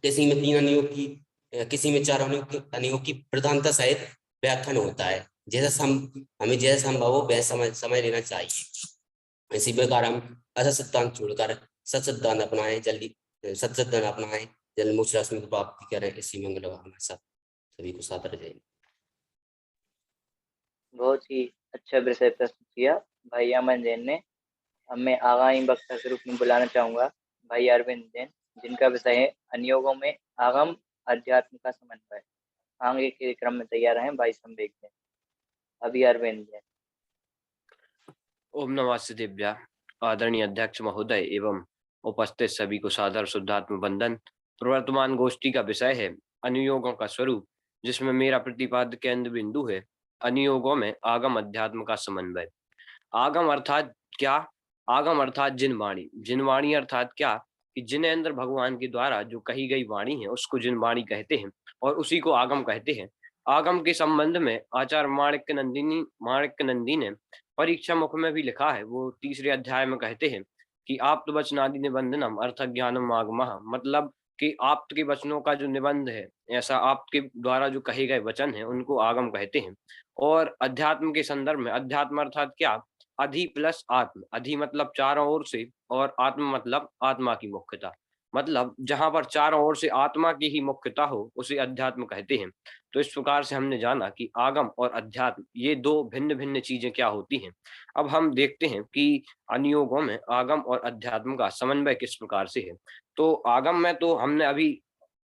किसी में 3 अनियोग की, किसी में 4 अनियोग की प्रधानता सहित व्याख्यान होता है। हमें जैसा संभव हो वैसा समय लेना चाहिए। इसी प्रकार हम असत सिद्धांत छोड़कर सत सिद्धांत अपनाएं, जल्द मोक्ष रास्ते की प्राप्ति करें। इसी मंगल भावना साथ सभी को सादर जय। बहुत ही अच्छा विषय प्रस्तुत किया भाई अमन जैन ने। अब मैं आगामी वक्ता के रूप में बुलाना चाहूंगा भाई अरविंद जैन, जिनका विषय है अनुयोगों में आगम अध्यात्म का समन्वय। आगे के क्रम में तैयार हैं भाई संवेग जैन। अभी अरविंद जैन। ओम नमः सिद्धेभ्यः। आदरणीय अध्यक्ष महोदय एवं उपस्थित सभी को सादर शुद्धात्म वंदन। प्रवर्तमान गोष्ठी का विषय है अनुयोगों का स्वरूप, जिसमें मेरा प्रतिपाद्य केंद्र बिंदु है अनुयोगों में आगम अध्यात्म का समन्वय। आगम अर्थात क्या? आगम अर्थात जिनवाणी। जिनवाणी अर्थात क्या कि जिनेंद्र भगवान के द्वारा जो कही गई वाणी है उसको जिनवाणी कहते हैं और उसी को आगम कहते हैं। आगम के संबंध में आचार्य माणिक्य नंदी ने परीक्षा मुख में भी लिखा है। वो 3रे अध्याय में कहते हैं कि आप्त वचनादि निबंधनम अर्थ ज्ञानम आगमः, मतलब कि आप्त के वचनों का जो निबंध है, ऐसा आप्त के द्वारा जो कहे गए वचन है उनको आगम कहते हैं। और अध्यात्म के संदर्भ में अध्यात्म अर्थात क्या? अधि प्लस आत्म। अधि मतलब चारों ओर से और आत्म मतलब आत्मा की मुख्यता, मतलब जहां पर चारों ओर से आत्मा की ही मुख्यता हो उसे अध्यात्म कहते हैं। तो इस प्रकार से हमने जाना कि आगम और अध्यात्म ये 2 भिन्न भिन्न चीजें क्या होती हैं। अब हम देखते हैं कि अनुयोगों में आगम और अध्यात्म का समन्वय किस प्रकार से है। तो आगम में तो हमने अभी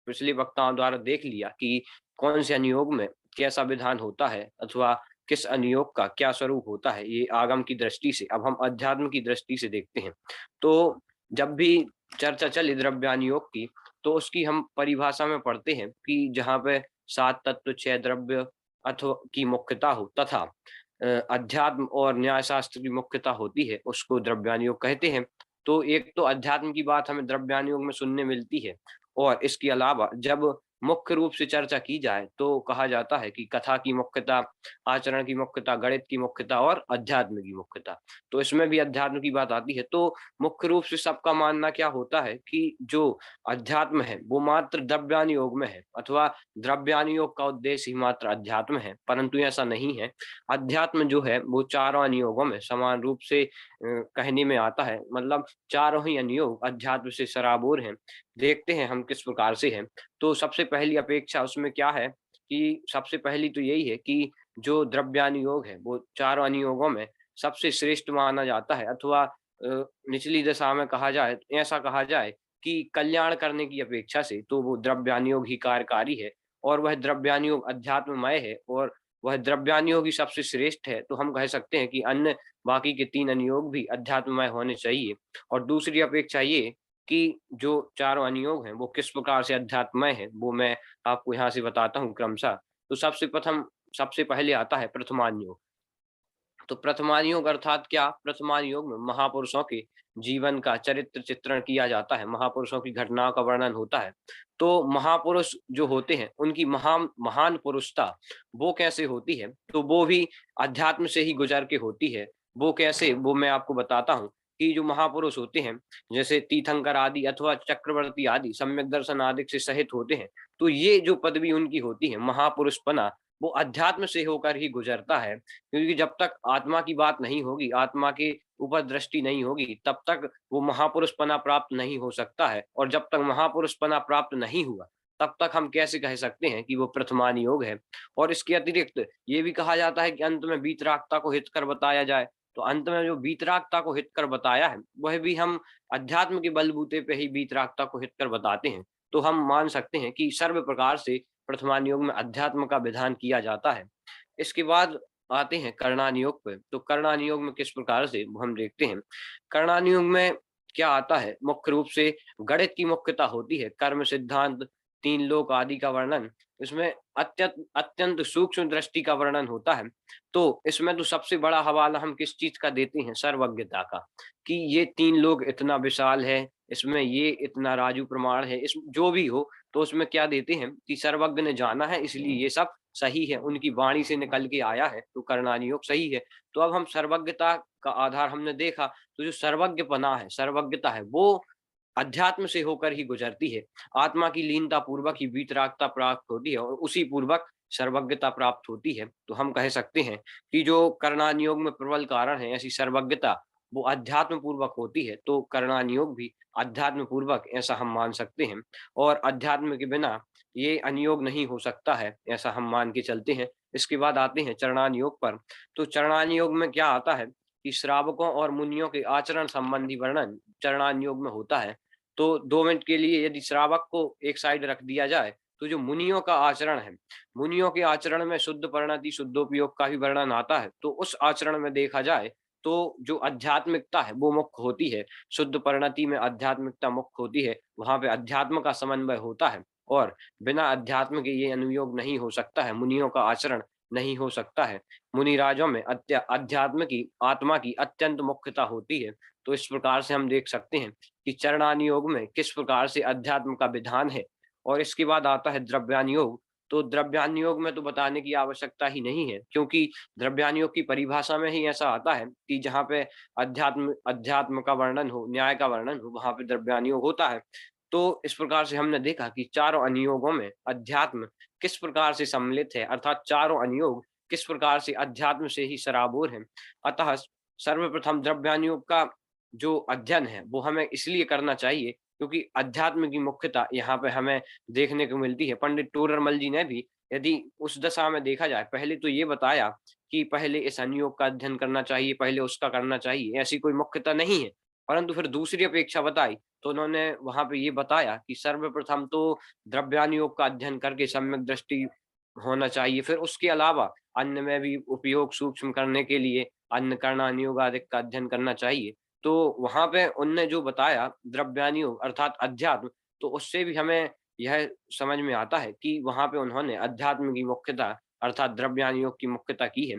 पिछले वक्ताओं द्वारा देख लिया कि कौन से अनुयोग में कैसा विधान होता है अथवा किस अनुयोग का क्या स्वरूप होता है, ये आगम की दृष्टि से। अब हम अध्यात्म की दृष्टि से देखते हैं। तो जब भी चर्चा चली द्रव्यानुयोग की तो उसकी हम परिभाषा में पढ़ते हैं कि जहाँ पे 7 तत्व 6 द्रव्य अथवा की मुख्यता हो तथा अध्यात्म और न्याय शास्त्र की मुख्यता होती है उसको द्रव्यानुयोग कहते हैं। तो एक तो अध्यात्म की बात हमें द्रव्यानुयोग में सुनने मिलती है, और इसके अलावा जब मुख्य रूप से चर्चा की जाए तो कहा जाता है कि कथा की मुख्यता, आचरण की मुख्यता, गणित की मुख्यता और अध्यात्म की मुख्यता। तो इसमें भी अध्यात्म की बात आती है। तो मुख्य रूप से सबका मानना क्या होता है कि जो अध्यात्म है वो मात्र द्रव्यानुयोग में है अथवा द्रव्यानुयोग का उद्देश्य ही मात्र अध्यात्म है, परंतु ऐसा नहीं है। अध्यात्म जो है वो चारों अनुयोगों में समान रूप से कहने में आता है, मतलब चारों ही अनुयोग अध्यात्म से सराबोर हैं। देखते हैं हम किस प्रकार से हैं। तो सबसे पहली अपेक्षा उसमें क्या है कि सबसे पहली तो यही है कि जो द्रव्यानुयोग है वो चारों अनुयोगों में सबसे श्रेष्ठ माना जाता है, अथवा निचली दशा में कहा जाए, ऐसा कहा जाए कि कल्याण करने की अपेक्षा से तो वो द्रव्यानुयोग ही कार्यकारी है और वह द्रव्यानुयोग अध्यात्ममय है और वह द्रव्यानुयोग ही सबसे श्रेष्ठ है। तो हम कह सकते हैं कि अन्य बाकी के 3 अनुयोग भी अध्यात्ममय होने चाहिए। और दूसरी अपेक्षा ये कि जो चारों अनुयोग हैं वो किस प्रकार से अध्यात्ममय है वो मैं आपको यहाँ से बताता हूँ क्रमशः। तो सबसे पहले आता है प्रथमानुयोग। तो प्रथमानुयोग अर्थात क्या? प्रथमानुयोग में महापुरुषों के जीवन का चरित्र चित्रण किया जाता है, महापुरुषों की घटनाओं का वर्णन होता है। तो महापुरुष जो होते हैं उनकी महान पुरुषता वो कैसे होती है, तो वो भी अध्यात्म से ही गुजर के होती है। वो कैसे, वो मैं आपको बताता हूँ कि जो महापुरुष होते हैं जैसे तीर्थंकर आदि अथवा चक्रवर्ती आदि सम्यक दर्शन आदि से सहित होते हैं, तो ये जो पदवी उनकी होती है महापुरुषपना, वो अध्यात्म से होकर ही गुजरता है। क्योंकि जब तक आत्मा की बात नहीं होगी, आत्मा के ऊपर दृष्टि नहीं होगी, तब तक वो महापुरुषपना प्राप्त नहीं हो सकता है। और जब तक महापुरुषपना प्राप्त नहीं हुआ तब तक हम कैसे कह सकते हैं कि वो प्रथमानुयोग है। और इसके अतिरिक्त ये भी कहा जाता है कि अंत में वीतरागता को हित कर बताया जाए। तो अंत में जो वीतरागता को हित कर बताया है वह भी हम अध्यात्म के बलबूते पे ही वीतरागता को हित कर बताते हैं। तो हम मान सकते हैं कि सर्व प्रकार से प्रथमानुयोग में अध्यात्म का विधान किया जाता है। इसके बाद आते हैं कर्णानुयोग पे। तो कर्णानुयोग में किस प्रकार से हम देखते हैं। कर्णानुयोग में क्या आता है, मुख्य रूप से गणित की मुख्यता होती है, कर्म सिद्धांत, तीन लोक आदि का वर्णन, इसमें अत्यंत सूक्ष्म दृष्टि का वर्णन होता है। तो इसमें तो सबसे बड़ा हवाला हम किस चीज का देते हैं, सर्वज्ञता का, कि ये तीन लोग इतना विशाल है, इसमें ये इतना राजू प्रमाण है, इस जो भी हो, तो उसमें क्या देते हैं कि सर्वज्ञ ने जाना है, इसलिए ये सब सही है, उनकी वाणी से निकल के आया है, तो कर्णानुयोग सही है। तो अब हम सर्वज्ञता का आधार हमने देखा, तो जो सर्वज्ञपना है, सर्वज्ञता है, वो अध्यात्म से होकर ही गुजरती है। आत्मा की लीनता पूर्वक ही वीतरागता प्राप्त होती है और उसी पूर्वक सर्वज्ञता प्राप्त होती है। तो हम कह सकते हैं कि जो कर्णानुयोग में प्रबल कारण है, ऐसी सर्वज्ञता, वो अध्यात्म पूर्वक होती है। तो कर्णानुयोग भी अध्यात्म पूर्वक, ऐसा हम मान सकते हैं। और अध्यात्म के बिना ये अनुयोग नहीं हो सकता है, ऐसा हम मान के चलते हैं। इसके बाद आते हैं चरणानुयोग पर। तो चरणानुयोग में क्या आता है कि श्रावकों और मुनियों के आचरण संबंधी वर्णन चरणानुयोग में होता है। तो 2 मिनट के लिए यदि श्रावक को एक साइड रख दिया जाए, तो जो मुनियों का आचरण है, मुनियों के आचरण में शुद्ध परिणति, शुद्धोपयोग का भी वर्णन आता है। तो उस आचरण में देखा जाए तो जो आध्यात्मिकता है वो मुख्य होती है, शुद्ध परिणति में आध्यात्मिकता मुख्य होती है, वहां पे अध्यात्म का समन्वय होता है। और बिना अध्यात्म के ये अनुयोग नहीं हो सकता है, मुनियों का आचरण नहीं हो सकता है। मुनिराजों में अध्यात्म की, आत्मा की अत्यंत मुख्यता होती है। तो इस प्रकार से हम देख सकते हैं कि चरणानुयोग में किस प्रकार से अध्यात्म का विधान है। और इसके बाद आता है द्रव्यानुयोग। तो द्रव्यानुयोग में तो बताने की आवश्यकता ही नहीं है, क्योंकि द्रव्यानुयोग की परिभाषा में ही ऐसा आता है कि जहाँ पे अध्यात्म का वर्णन हो, न्याय का वर्णन हो, वहां पे द्रव्यानुयोग होता है। तो इस प्रकार से हमने देखा कि चारों अनुयोगों में अध्यात्म किस प्रकार से सम्मिलित है, अर्थात चारों अनुयोग किस प्रकार से अध्यात्म से ही सराबोर है। अतः सर्वप्रथम द्रव्यानुयोग का जो अध्ययन है वो हमें इसलिए करना चाहिए क्योंकि अध्यात्म की मुख्यता यहाँ पे हमें देखने को मिलती है। पंडित टोडरमल जी ने भी, यदि उस दशा में देखा जाए, पहले तो ये बताया कि पहले इस अनुयोग का अध्ययन करना चाहिए, पहले उसका करना चाहिए, ऐसी कोई मुख्यता नहीं है। परंतु फिर दूसरी अपेक्षा बताई तो उन्होंने वहां पे ये बताया कि सर्वप्रथम तो द्रव्यानुयोग का अध्ययन करके सम्यक दृष्टि होना चाहिए, फिर उसके अलावा अन्य में भी उपयोग सूक्ष्म करने के लिए अन्य कर्णानुयोग आदि का अध्ययन करना चाहिए। तो वहां पे उनने जो बताया द्रव्यानुयोग अर्थात अध्यात्म, तो उससे भी हमें यह समझ में आता है कि वहां पे उन्होंने अध्यात्म की मुख्यता अर्थात द्रव्यानुयोग की मुख्यता की है।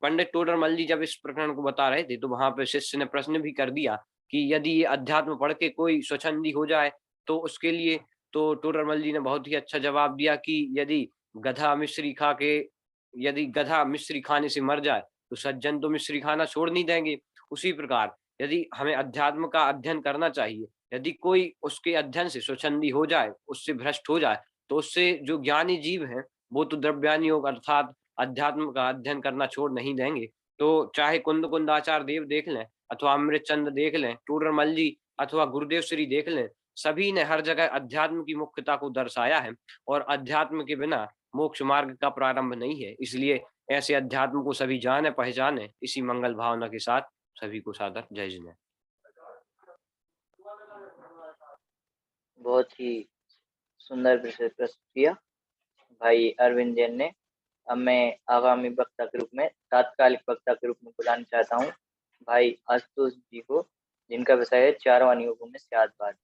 पंडित टोडरमल जी जब इस प्रकरण को बता रहे थे तो वहां पे शिष्य ने प्रश्न भी कर दिया कि यदि ये अध्यात्म पढ़ के कोई स्वच्छंदी हो जाए तो उसके लिए, तो टोडरमल जी ने बहुत ही अच्छा जवाब दिया कि यदि गधा मिश्री खा के, यदि गधा मिश्री खाने से मर जाए तो सज्जन तो मिश्री खाना छोड़ नहीं देंगे। उसी प्रकार यदि हमें अध्यात्म का अध्ययन करना चाहिए, यदि कोई उसके अध्ययन से स्वच्छंदी हो जाए, उससे भ्रष्ट हो जाए, तो उससे जो ज्ञानी जीव हैं वो तो द्रव्यानुयोग अर्थात अध्यात्म का अध्ययन करना छोड़ नहीं देंगे। तो चाहे कुंद आचार्य देव देख लें अथवा अमृत चंद देख लें, टोडरमल जी अथवा गुरुदेव श्री देख लें, सभी ने हर जगह अध्यात्म की मुख्यता को दर्शाया है। और अध्यात्म के बिना मोक्ष मार्ग का प्रारंभ नहीं है। इसलिए ऐसे अध्यात्म को सभी जाने पहचाने। इसी मंगल भावना के साथ सभी को सादर जय जिनेन्द्र। बहुत ही सुंदर विषय प्रस्तुत किया भाई अरविंद जैन ने। अब मैं आगामी वक्ता के रूप में, तात्कालिक वक्ता के रूप में बुलाना चाहता हूँ भाई आशुतोष जी को, जिनका विषय है चारों अनुयोगों में स्यादवाद।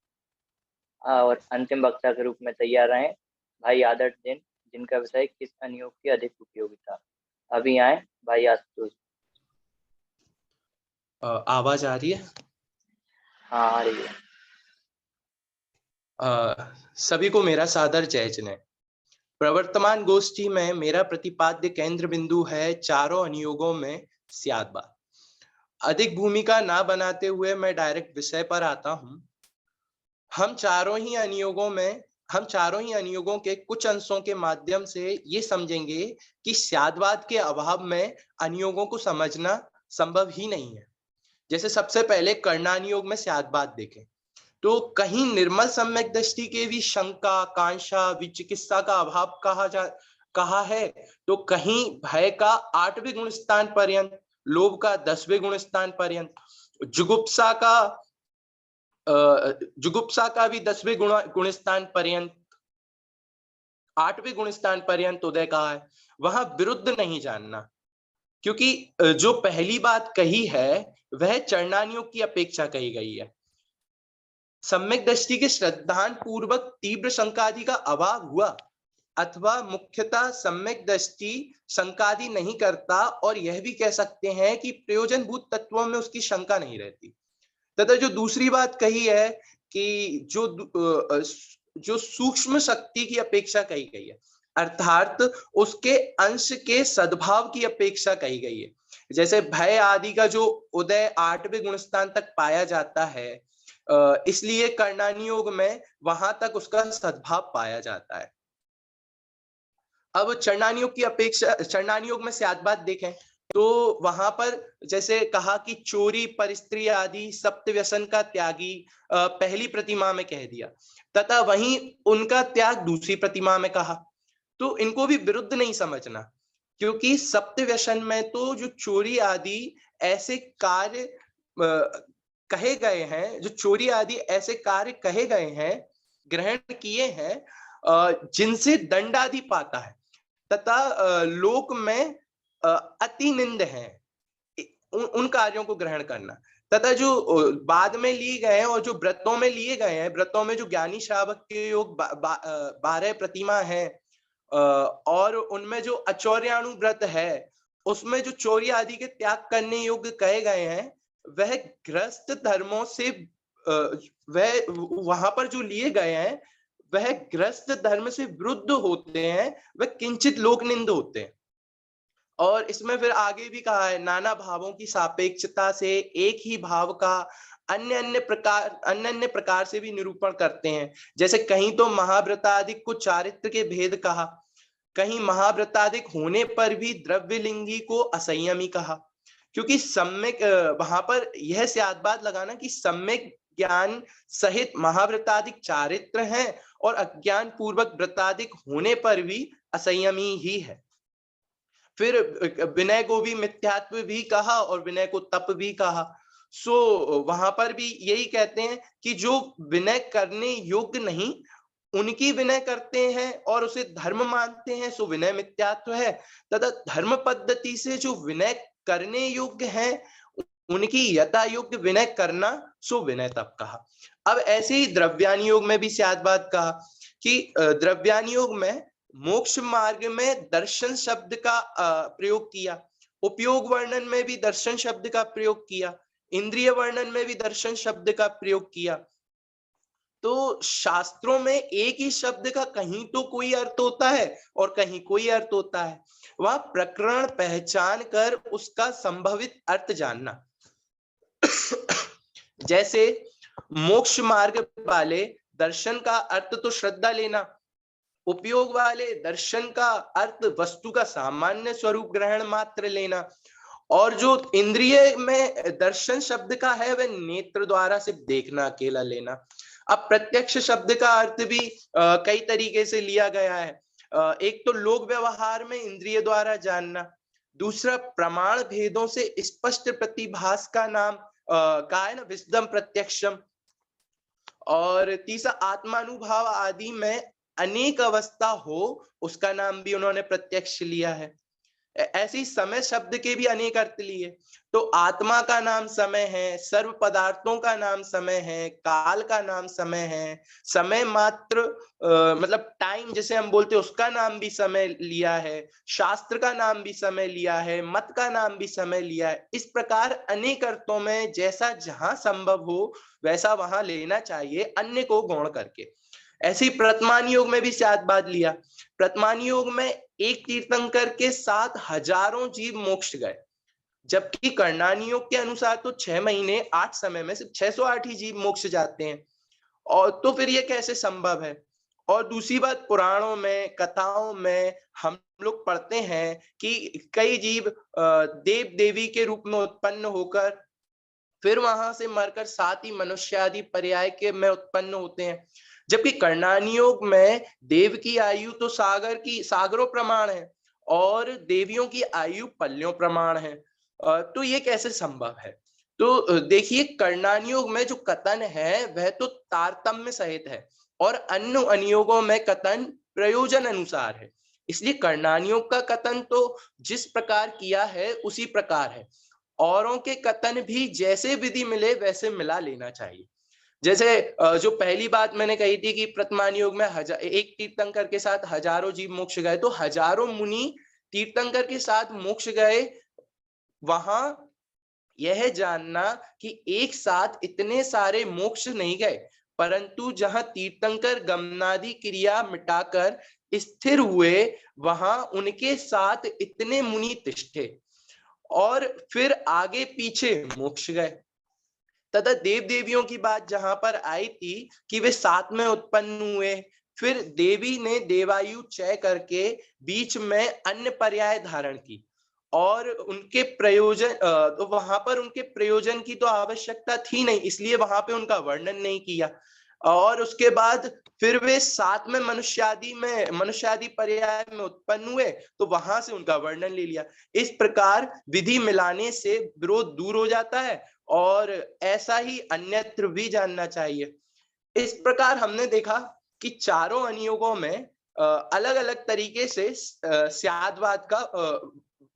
और अंतिम वक्ता के रूप में तैयार रहे भाई आदर्श जैन, जिनका विषय है किस अनुयोग की अधिक उपयोगिता। अभी आए भाई आशुतोष। आवाज आ रही है? हाँ आ रही है। सभी को मेरा सादर जय जिनेन्द्र। प्रवर्तमान गोष्ठी में मेरा प्रतिपाद्य केंद्र बिंदु है चारों अनुयोगों में स्यादवाद। अधिक भूमिका ना बनाते हुए मैं डायरेक्ट विषय पर आता हूं। हम चारों ही अनुयोगों के कुछ अंशों के माध्यम से ये समझेंगे कि स्यादवाद के अभाव में अनुयोगों को समझना संभव ही नहीं है। जैसे सबसे पहले कर्णानुयोग में स्यादवाद देखें तो कहीं निर्मल सम्यक दृष्टि के भी शंका, कांक्षा, विचिकित्सा का अभाव कहा है, तो कहीं भय का 8वें गुण स्थान पर्यंत, लोभ का 10वें गुण स्थान पर्यंत, जुगुप्सा का भी 10वें गुण स्थान पर्यंत, 8वें गुण स्थान पर्यंत उदय कहा है। वहां विरुद्ध नहीं जानना, क्योंकि जो पहली बात कही है वह चरणानुयोग की अपेक्षा कही गई है। सम्यक दृष्टि के श्रद्धान पूर्वक तीव्र शंकादि का अभाव हुआ अथवा मुख्यतः सम्यक दृष्टि शंकादि नहीं करता, और यह भी कह सकते हैं कि प्रयोजनभूत तत्वों में उसकी शंका नहीं रहती। तथा जो दूसरी बात कही है कि जो सूक्ष्म शक्ति की अपेक्षा कही गई है, अर्थात उसके अंश के सद्भाव की अपेक्षा कही गई है। जैसे भय आदि का जो उदय 8वें गुणस्थान तक पाया जाता है, इसलिए कर्णानुयोग में वहां तक उसका सद्भाव पाया जाता है। अब चरणानुयोग की अपेक्षा, चरणानुयोग में स्याद्भात देखें तो वहां पर जैसे कहा कि चोरी, परिस्त्री आदि सप्त व्यसन का त्यागी पहली प्रतिमा में कह दिया, तथा वहीं उनका त्याग दूसरी प्रतिमा में कहा। तो इनको भी विरुद्ध नहीं समझना, क्योंकि सप्त व्यसन में तो जो चोरी आदि ऐसे कार्य कहे गए हैं, जो चोरी आदि ऐसे कार्य कहे गए हैं, ग्रहण किए हैं, जिनसे दंड आदि पाता है, तथा लोक में अति निंद है उन कार्यों को ग्रहण करना। तथा जो बाद में लिए गए हैं और जो व्रतों में लिए गए हैं, व्रतों में जो ज्ञानी श्रावक के योग 12 प्रतिमा है, और उनमें जो अचौर्याणु व्रत है, उसमें जो चोरी आदि के त्याग करने योग्य कहे गए हैं, वह ग्रस्त धर्मों से वह वहां पर जो लिए गए हैं वह ग्रस्त धर्म से विरुद्ध होते हैं, वह किंचित लोकनिंद होते हैं। और इसमें फिर आगे भी कहा है, नाना भावों की सापेक्षता से एक ही भाव का अन्य अन्य प्रकार से भी निरूपण करते हैं। जैसे कहीं तो महाव्रतादिक को चारित्र के भेद कहा, कहीं महाव्रतादिक होने पर भी द्रव्यलिंगी को असंयमी कहा, क्योंकि सम्यक वहां पर यह स्याद्भात लगाना कि सम्यक ज्ञान सहित महाव्रतादिक चारित्र हैं और अज्ञान पूर्वक व्रतादिक होने पर भी असंयमी ही है। फिर विनय को भी मिथ्यात्व भी कहा और विनय को तप भी कहा। सो वहां पर भी यही कहते हैं कि जो विनय करने योग्य नहीं उनकी विनय करते हैं और उसे धर्म मानते हैं, सो विनय मिथ्यात्व है। तथा धर्म पद्धति से जो विनय करने योग्य है उनकी यथा योग्य विनय करना, सो विनय तप कहा। अब ऐसे ही द्रव्यानुयोग में भी स्याद्भात कहा कि द्रव्यानुयोग में मोक्ष मार्ग में दर्शन शब्द का प्रयोग किया, उपयोग वर्णन में भी दर्शन शब्द का प्रयोग किया, इंद्रिय वर्णन में भी दर्शन शब्द का प्रयोग किया। तो शास्त्रों में एक ही शब्द का कहीं तो कोई अर्थ होता है और कहीं कोई अर्थ होता है। वह प्रकरण पहचान कर उसका संभवित अर्थ जानना। जैसे मोक्ष मार्ग वाले दर्शन का अर्थ तो श्रद्धा लेना, उपयोग वाले दर्शन का अर्थ वस्तु का सामान्य स्वरूप ग्रहण मात्र लेना, और जो इंद्रिय में दर्शन शब्द का है वह नेत्र द्वारा सिर्फ देखना, अकेला लेना। अब प्रत्यक्ष शब्द का अर्थ भी कई तरीके से लिया गया है। एक तो लोक व्यवहार में इंद्रिय द्वारा जानना, दूसरा प्रमाण भेदों से स्पष्ट प्रतिभास का नाम का है ना विस्दम प्रत्यक्षम, और तीसरा आत्मानुभाव आदि में अनेक अवस्था हो उसका नाम भी उन्होंने प्रत्यक्ष लिया है। ऐसी समय शब्द के भी अनेक अर्थ लिए। तो आत्मा का नाम समय है, सर्व पदार्थों का नाम समय है, काल का नाम समय है, समय मात्र मतलब टाइम जैसे हम बोलते हैं उसका नाम भी समय लिया है, शास्त्र का नाम भी समय लिया है, मत का नाम भी समय लिया है। इस प्रकार अनेक अर्थों में जैसा जहां संभव हो वैसा वहां लेना चाहिए, अन्य को गौण करके। ऐसे ही प्रतमान में भी स्याद्भात लिया। प्रतमान में एक तीर्थंकर के 7 हजारों जीव मोक्ष गए, जबकि कर्णानुयोग के अनुसार तो 6 महीने 8 समय में सिर्फ 608 ही जीव मोक्ष जाते हैं। और तो फिर ये कैसे संभव है? और दूसरी बात, पुराणों में कथाओं में हम लोग पढ़ते हैं कि कई जीव देव देवी के रूप में उत्पन्न होकर फिर वहां से मरकर 7 ही मनुष्य आदि पर्याय के में उत्पन्न होते हैं, जबकि कर्णानुयोग में देव की आयु तो सागरों प्रमाण है और देवियों की आयु पल्यों प्रमाण है। तो ये कैसे संभव है? तो देखिए, कर्णानुयोग में जो कथन है वह तो तारतम्य सहित है और अन्य अनुयोगों में कथन प्रयोजन अनुसार है। इसलिए कर्णानुयोग का कथन तो जिस प्रकार किया है उसी प्रकार है, औरों के कथन भी जैसे विधि मिले वैसे मिला लेना चाहिए। जैसे जो पहली बात मैंने कही थी कि प्रथमानुयोग में एक तीर्थंकर के साथ हजारों जीव मोक्ष गए, तो हजारों मुनि तीर्थंकर के साथ मोक्ष गए, वहां यह जानना कि एक साथ इतने सारे मोक्ष नहीं गए, परंतु जहां तीर्थंकर गमनादि क्रिया मिटाकर स्थिर हुए, वहां उनके साथ इतने मुनि तिष्ठे और फिर आगे पीछे मोक्ष गए। तथा देव देवियों की बात जहां पर आई थी कि वे साथ में उत्पन्न हुए, फिर देवी ने देवायु चय करके बीच में अन्य पर्याय धारण की और उनके प्रयोजन, तो वहां पर उनके प्रयोजन की तो आवश्यकता थी नहीं, इसलिए वहां पे उनका वर्णन नहीं किया। और उसके बाद फिर वे साथ में मनुष्यादि पर्याय में उत्पन्न हुए, तो वहां से उनका वर्णन ले लिया। इस प्रकार विधि मिलाने से विरोध दूर हो जाता है और ऐसा ही अन्यत्र भी जानना चाहिए। इस प्रकार हमने देखा कि चारों अनुयोगों में अलग अलग तरीके से स्याद्वाद का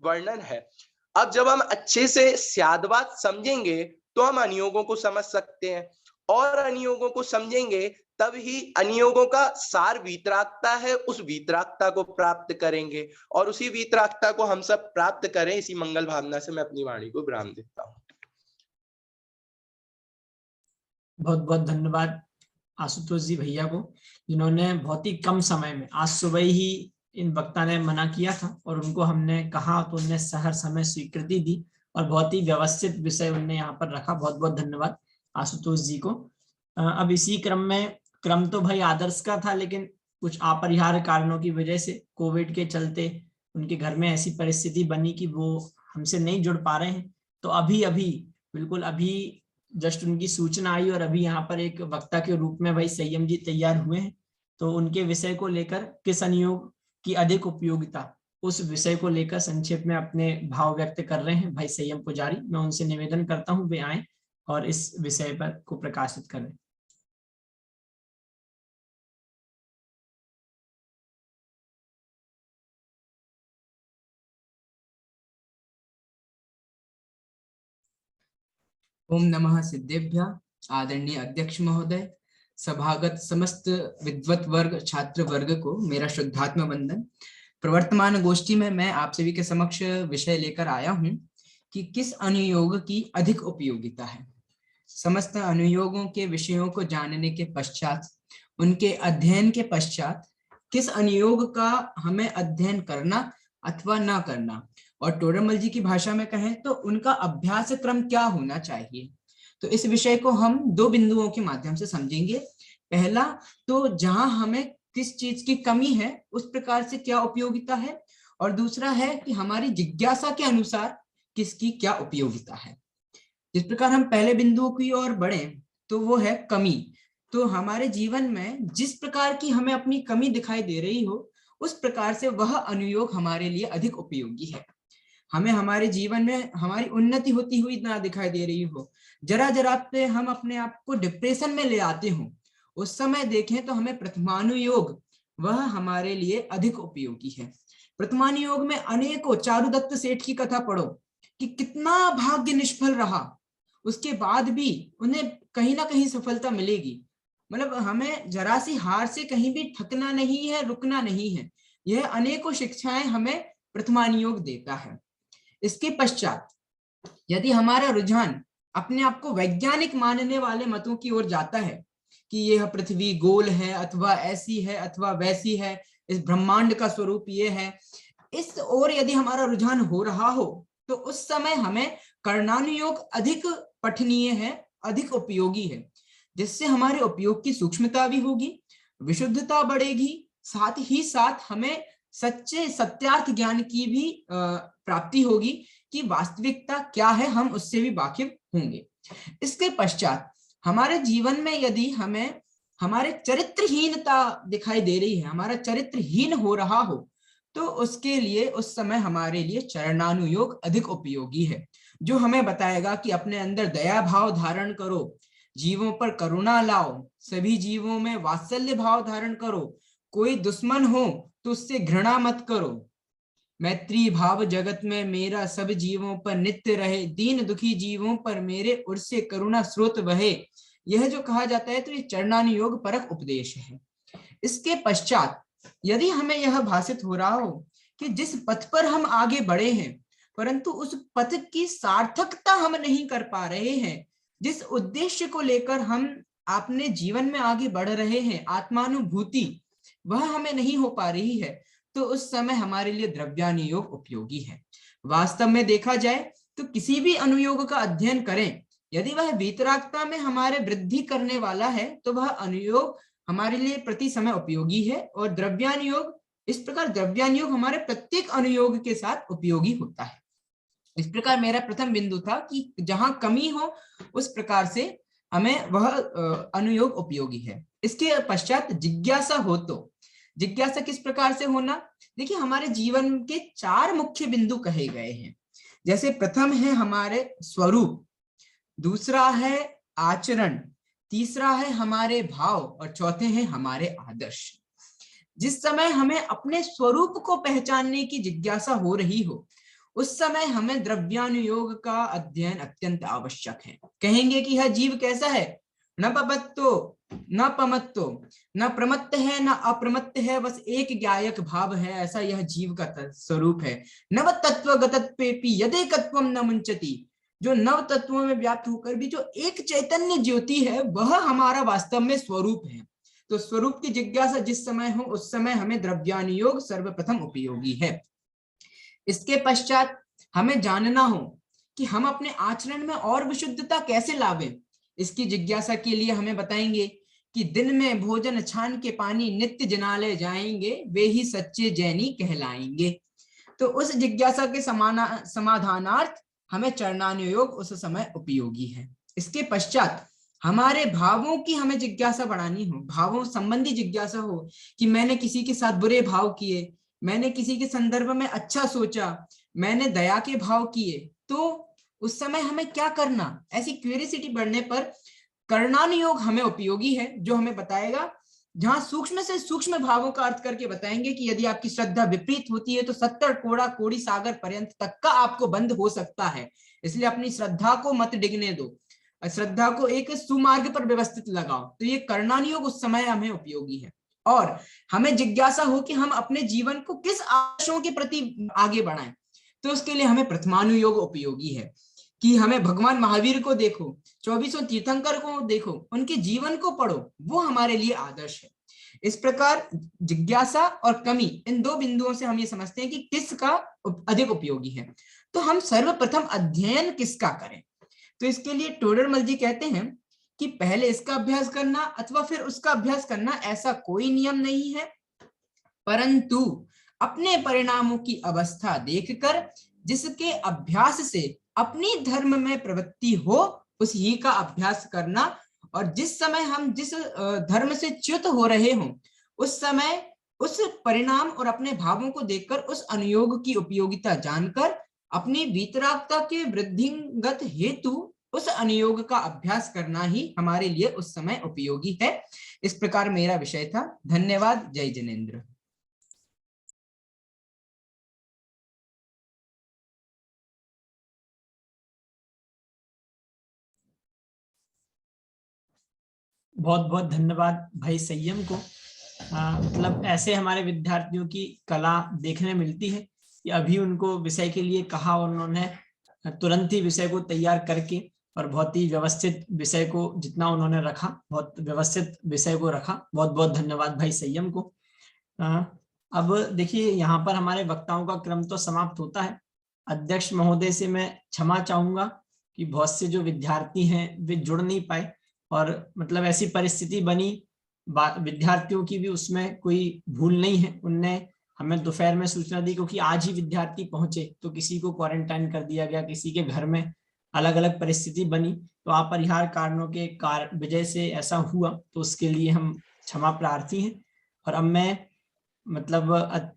वर्णन है। अब जब हम अच्छे से स्याद्वाद समझेंगे तो हम अनुयोगों को समझ सकते हैं, और अनुयोगों को समझेंगे तब ही अनुयोगों का सार वीतरागता है, उस वीतरागता को प्राप्त करेंगे और उसी वीतरागता को हम सब प्राप्त करें। इसी मंगल भावना से मैं अपनी वाणी को विराम देता हूँ। बहुत बहुत धन्यवाद आशुतोष जी भैया को, जिन्होंने बहुत ही कम समय में, आज सुबह ही इन वक्ता ने मना किया था और उनको हमने कहा तो उन्होंने सहर समय स्वीकृति दी और बहुत ही व्यवस्थित विषय उन्होंने यहाँ पर रखा। बहुत बहुत धन्यवाद आशुतोष जी को। अब इसी क्रम में, क्रम तो भाई आदर्श का था, लेकिन कुछ अपरिहार्य कारणों की वजह से, कोविड के चलते उनके घर में ऐसी परिस्थिति बनी कि वो हमसे नहीं जुड़ पा रहे हैं। तो अभी बिल्कुल अभी जस्ट उनकी सूचना आई और अभी यहाँ पर एक वक्ता के रूप में भाई संयम जी तैयार हुए हैं। तो उनके विषय को लेकर, किस अनुयोग की अधिक उपयोगिता, उस विषय को लेकर संक्षेप में अपने भाव व्यक्त कर रहे हैं भाई संयम पुजारी। मैं उनसे निवेदन करता हूँ वे आए और इस विषय पर को प्रकाशित करें। ओम नमः सिद्धेभ्यः। आदरणीय अध्यक्ष महोदय, सभागत समस्त विद्वत वर्ग, छात्र वर्ग को मेरा शुद्धात्म वंदन। प्रवर्तमान गोष्ठी में मैं आप सभी के समक्ष विषय लेकर आया हूं कि किस अनुयोग की अधिक उपयोगिता है। समस्त अनुयोगों के विषयों को जानने के पश्चात, उनके अध्ययन के पश्चात, किस अनुयोग का हमें अध्ययन करना अथवा ना करना, और टोडरमल जी की भाषा में कहें तो उनका अभ्यास क्रम क्या होना चाहिए। तो इस विषय को हम दो बिंदुओं के माध्यम से समझेंगे। पहला तो जहां हमें किस चीज की कमी है उस प्रकार से क्या उपयोगिता है, और दूसरा है कि हमारी जिज्ञासा के अनुसार किसकी क्या उपयोगिता है। जिस प्रकार हम पहले बिंदुओं की ओर बढ़े तो वो है कमी। तो हमारे जीवन में जिस प्रकार की हमें अपनी कमी दिखाई दे रही हो उस प्रकार से वह अनुयोग हमारे लिए अधिक उपयोगी है। हमें हमारे जीवन में हमारी उन्नति होती हुई ना दिखाई दे रही हो, जरा जरा पे हम अपने आप को डिप्रेशन में ले आते हो, उस समय देखें तो हमें प्रथमानुयोग वह हमारे लिए अधिक उपयोगी है। प्रथमानुयोग में अनेकों, चारुदत्त सेठ की कथा पढ़ो कि कितना भाग्य निष्फल रहा, उसके बाद भी उन्हें कहीं ना कहीं सफलता मिलेगी। मतलब हमें जरा सी हार से कहीं भी थकना नहीं है, रुकना नहीं है। यह अनेकों शिक्षाएं हमें प्रथमानुयोग देता है। इसके पश्चात यदि हमारा रुझान अपने आप को वैज्ञानिक मानने वाले मतों की ओर जाता है कि यह पृथ्वी गोल है अथवा ऐसी है अथवा वैसी है, इस ब्रह्मांड का स्वरूप ये है, इस ओर यदि हमारा रुझान हो रहा हो तो उस समय हमें कर्णानुयोग अधिक पठनीय है, अधिक उपयोगी है, जिससे हमारे उपयोग की सूक्ष्मता भी होगी, विशुद्धता बढ़ेगी, साथ ही साथ हमें सच्चे सत्यार्थ ज्ञान की भी प्राप्ति होगी कि वास्तविकता क्या है, हम उससे भी वाकिफ होंगे। इसके पश्चात हमारे जीवन में यदि हमें हमारे चरित्रहीनता दिखाई दे रही है, हमारा चरित्रहीन हो रहा हो, तो उसके लिए उस समय हमारे लिए चरणानुयोग अधिक उपयोगी है, जो हमें बताएगा कि अपने अंदर दया भाव धारण करो, जीवों पर करुणा लाओ, सभी जीवों में वात्सल्य भाव धारण करो, कोई दुश्मन हो तो उससे घृणा मत करो। मैत्री भाव जगत में मेरा सब जीवों पर नित्य रहे, दीन दुखी जीवों पर मेरे उर से करुणा स्रोत बहे। यह जो कहा जाता है तो ये चरणानुयोग परक उपदेश है। इसके पश्चात यदि हमें यह भासित हो रहा हो कि जिस पथ पर हम आगे बढ़े हैं परंतु उस पथ की सार्थकता हम नहीं कर पा रहे हैं, जिस उद्देश्य को लेकर हम अपने जीवन में आगे बढ़ रहे हैं, आत्मानुभूति वह हमें नहीं हो पा रही है, तो उस समय हमारे लिए द्रव्यानुयोग उपयोगी है। वास्तव में देखा जाए तो किसी भी अनुयोग का अध्ययन करें, यदि वह वीतरागता में हमारे वृद्धि करने वाला है तो वह अनुयोग हमारे लिए प्रति समय उपयोगी है। और द्रव्यानुयोग, इस प्रकार द्रव्यानुयोग हमारे प्रत्येक अनुयोग के साथ उपयोगी होता है। इस प्रकार मेरा प्रथम बिंदु था कि जहां कमी हो उस प्रकार से हमें वह अनुयोग उपयोगी है। इसके पश्चात जिज्ञासा हो तो जिज्ञासा किस प्रकार से होना, देखिए हमारे जीवन के 4 मुख्य बिंदु कहे गए हैं। जैसे प्रथम है हमारे स्वरूप, दूसरा है आचरण, तीसरा है हमारे भाव और चौथे हैं हमारे आदर्श। जिस समय हमें अपने स्वरूप को पहचानने की जिज्ञासा हो रही हो उस समय हमें द्रव्यानुयोग का अध्ययन अत्यंत आवश्यक है। कहेंगे कि यह जीव कैसा है, न पपत्तो न पमत्तो, न प्रमत्त है न अप्रमत्त है, बस एक ज्ञायक भाव है, ऐसा यह जीव का स्वरूप है। नव तत्व गतत्वेपि यदेकत्वम न मुंचति, जो नव तत्वों में व्याप्त होकर भी जो एक चैतन्य ज्योति है वह हमारा वास्तव में स्वरूप है। तो स्वरूप की जिज्ञासा जिस समय हो उस समय हमें द्रव्यानुयोग सर्वप्रथम उपयोगी है। इसके पश्चात हमें जानना हो कि हम अपने आचरण में और विशुद्धता कैसे लावें। इसकी जिज्ञासा के लिए हमें बताएंगे कि दिन में भोजन छान के पानी नित्य जनालय जाएंगे, वे ही सच्चे जैनी कहलाएंगे। तो उस जिज्ञासा के समाधानार्थ हमें चरणानुयोग उस समय उपयोगी है। इसके पश्चात हमारे भावों की हमें जिज्ञासा बढ़ानी हो, भावों संबंधी जिज्ञासा हो कि मैंने किसी के साथ बुरे भाव किए, मैंने किसी के संदर्भ में अच्छा सोचा, मैंने दया के भाव किए, तो उस समय हमें क्या करना। ऐसी क्यूरियोसिटी बढ़ने पर कर्णानुयोग हमें उपयोगी है, जो हमें बताएगा, जहां सूक्ष्म से सूक्ष्म भावों का अर्थ करके बताएंगे कि यदि आपकी श्रद्धा विपरीत होती है तो 70 कोड़ा कोड़ी सागर पर्यंत तक का आपको बंध हो सकता है। इसलिए अपनी श्रद्धा को मत डिगने दो, श्रद्धा को एक सुमार्ग पर व्यवस्थित लगाओ। तो ये कर्णानुयोग उस समय हमें उपयोगी है। और हमें जिज्ञासा हो कि हम अपने जीवन को किस आदर्शों के प्रति आगे बढ़ाएं, तो उसके लिए हमें प्रथमानुयोग उपयोगी है कि हमें भगवान महावीर को देखो, 24 तीर्थंकर को देखो, उनके जीवन को पढ़ो, वो हमारे लिए आदर्श है। इस प्रकार जिज्ञासा और कमी, इन 2 बिंदुओं से हम ये समझते हैं कि किसका अधिक उपयोगी है। तो हम सर्वप्रथम अध्ययन किसका करें, तो इसके लिए टोडरमल जी कहते हैं कि पहले इसका अभ्यास करना अथवा फिर उसका अभ्यास करना, ऐसा कोई नियम नहीं है, परंतु अपने परिणामों की अवस्था देखकर जिसके अभ्यास से अपनी धर्म में प्रवृत्ति हो उसी का अभ्यास करना। और जिस समय हम जिस धर्म से च्युत हो रहे हों उस समय उस परिणाम और अपने भावों को देखकर उस अनुयोग की उपयोगिता जानकर अपनी वीतरागता के वृद्धिगत हेतु उस अनुयोग का अभ्यास करना ही हमारे लिए उस समय उपयोगी है। इस प्रकार मेरा विषय था। धन्यवाद। जय जिनेंद्र। बहुत बहुत धन्यवाद भाई संयम को। मतलब ऐसे हमारे विद्यार्थियों की कला देखने मिलती है कि अभी उनको विषय के लिए कहा और उन्होंने तुरंत ही विषय को तैयार करके और बहुत ही व्यवस्थित विषय को, जितना उन्होंने रखा, बहुत व्यवस्थित विषय को रखा। बहुत बहुत धन्यवाद भाई संयम को। अब देखिए यहाँ पर हमारे वक्ताओं का क्रम तो समाप्त होता है। अध्यक्ष महोदय से मैं क्षमा चाहूंगा कि बहुत से जो विद्यार्थी हैं वे जुड़ नहीं पाए और मतलब ऐसी परिस्थिति बनी, विद्यार्थियों की भी उसमें कोई भूल नहीं है। उनने हमें दोपहर में सूचना दी क्योंकि आज ही विद्यार्थी पहुंचे तो किसी को क्वारंटाइन कर दिया गया, किसी के घर में अलग अलग परिस्थिति बनी, तो अपरिहार्य कारणों के वजह से ऐसा हुआ, तो उसके लिए हम क्षमा प्रार्थी हैं। और अब मैं मतलब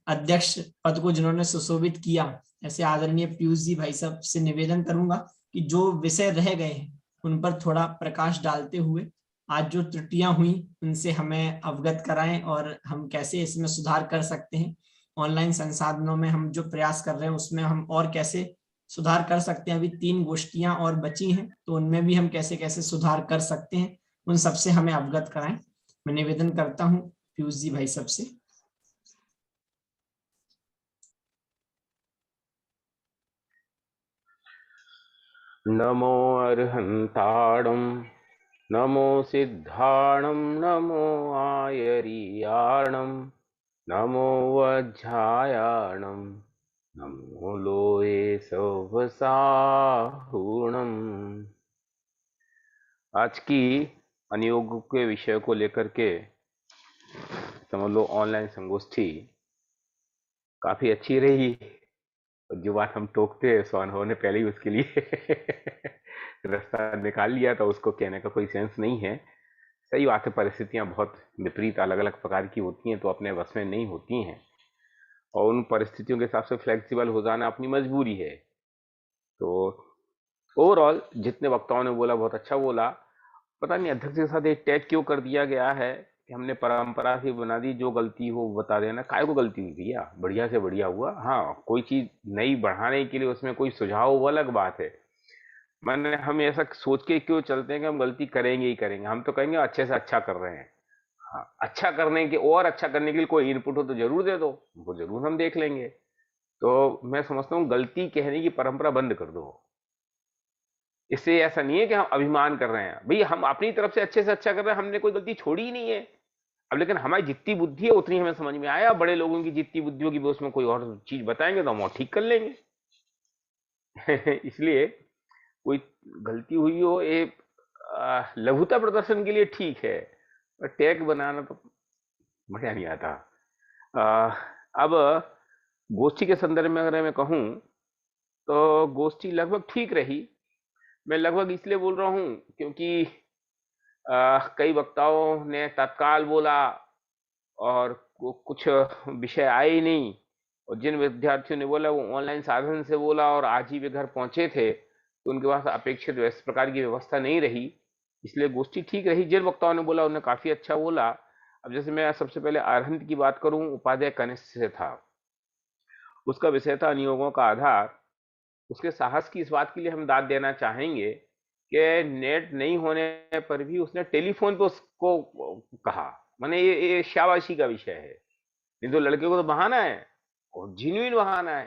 अध्यक्ष पद को जिन्होंने सुशोभित किया, ऐसे आदरणीय पीयूष जी भाई साहब से निवेदन करूंगा कि जो विषय रह गए हैं उन पर थोड़ा प्रकाश डालते हुए आज जो त्रुटियां हुई उनसे हमें अवगत कराएं और हम कैसे इसमें सुधार कर सकते हैं। ऑनलाइन संसाधनों में हम जो प्रयास कर रहे हैं उसमें हम और कैसे सुधार कर सकते हैं। अभी 3 गोष्ठियां और बची हैं, तो उनमें भी हम कैसे कैसे सुधार कर सकते हैं, उन सबसे हमें अवगत कराएं। मैं निवेदन करता हूं पीयूष जी भाई सबसे। नमो अर्हन्ताणं नमो सिद्धाणं नमो आयर्याणं नमो वज्रायाणं नमो लोये सवसाहुणम्। आज की अनुयोग के विषय को लेकर के समझ लो ऑनलाइन संगोष्ठी काफी अच्छी रही। जो बात हम टोकते हैं सो अनुभव ने पहले ही उसके लिए रास्ता निकाल लिया, तो उसको कहने का कोई सेंस नहीं है। सही बात है, परिस्थितियां बहुत विपरीत अलग अलग प्रकार की होती हैं तो अपने वश में नहीं होती हैं, और उन परिस्थितियों के हिसाब से फ्लेक्सिबल हो जाना अपनी मजबूरी है। तो ओवरऑल जितने वक्ताओं ने बोला बहुत अच्छा बोला। पता नहीं अध्यक्ष के साथ एक टैग क्यों कर दिया गया है कि हमने परंपरा से बना दी, जो गलती हो वो बता देना। काय को गलती हुई भैया, बढ़िया से बढ़िया हुआ। हाँ, कोई चीज नई बढ़ाने के लिए उसमें कोई सुझाव वो अलग बात है। मैंने हम ऐसा सोच के क्यों चलते हैं कि हम गलती करेंगे ही करेंगे। हम तो कहेंगे अच्छे से अच्छा कर रहे हैं। हाँ, अच्छा करने के और अच्छा करने के लिए कोई इनपुट हो तो जरूर दे दो, वो जरूर हम देख लेंगे। तो मैं समझता हूँ गलती कहने की परंपरा बंद कर दो। इससे ऐसा नहीं है कि हम अभिमान कर रहे हैं, भाई हम अपनी तरफ से अच्छे कर रहे हैं, हमने कोई गलती छोड़ी ही नहीं है। अब लेकिन हमारी जितनी बुद्धि है उतनी हमें समझ में आया, बड़े लोगों की जितनी बुद्धि होगी वो उसमें कोई और चीज बताएंगे तो हम और ठीक कर लेंगे। इसलिए कोई गलती हुई हो ये लघुता प्रदर्शन के लिए ठीक है, पर टैग बनाना तो मजा नहीं आता। अब गोष्ठी के संदर्भ में अगर मैं कहूं तो गोष्ठी लगभग ठीक रही। मैं लगभग इसलिए बोल रहा हूं क्योंकि कई वक्ताओं ने तत्काल बोला और कुछ विषय आए ही नहीं, और जिन विद्यार्थियों ने बोला वो ऑनलाइन साधन से बोला और आज ही वे घर पहुंचे थे, तो उनके पास अपेक्षित इस प्रकार की व्यवस्था नहीं रही। इसलिए गोष्ठी ठीक रही। जिन वक्ताओं ने बोला उन्होंने काफी अच्छा बोला। अब जैसे मैं सबसे पहले अरहंत की बात करूं, उपाध्याय कनिष्ठ से था, उसका विषय था अनुयोगों का आधार। उसके साहस की इस बात के लिए हम दाद देना चाहेंगे कि नेट नहीं होने पर भी उसने टेलीफोन पे उसको कहा। माने ये शाबाशी का विषय है। नहीं तो लड़के को तो बहाना है, और जेन्युइन बहाना है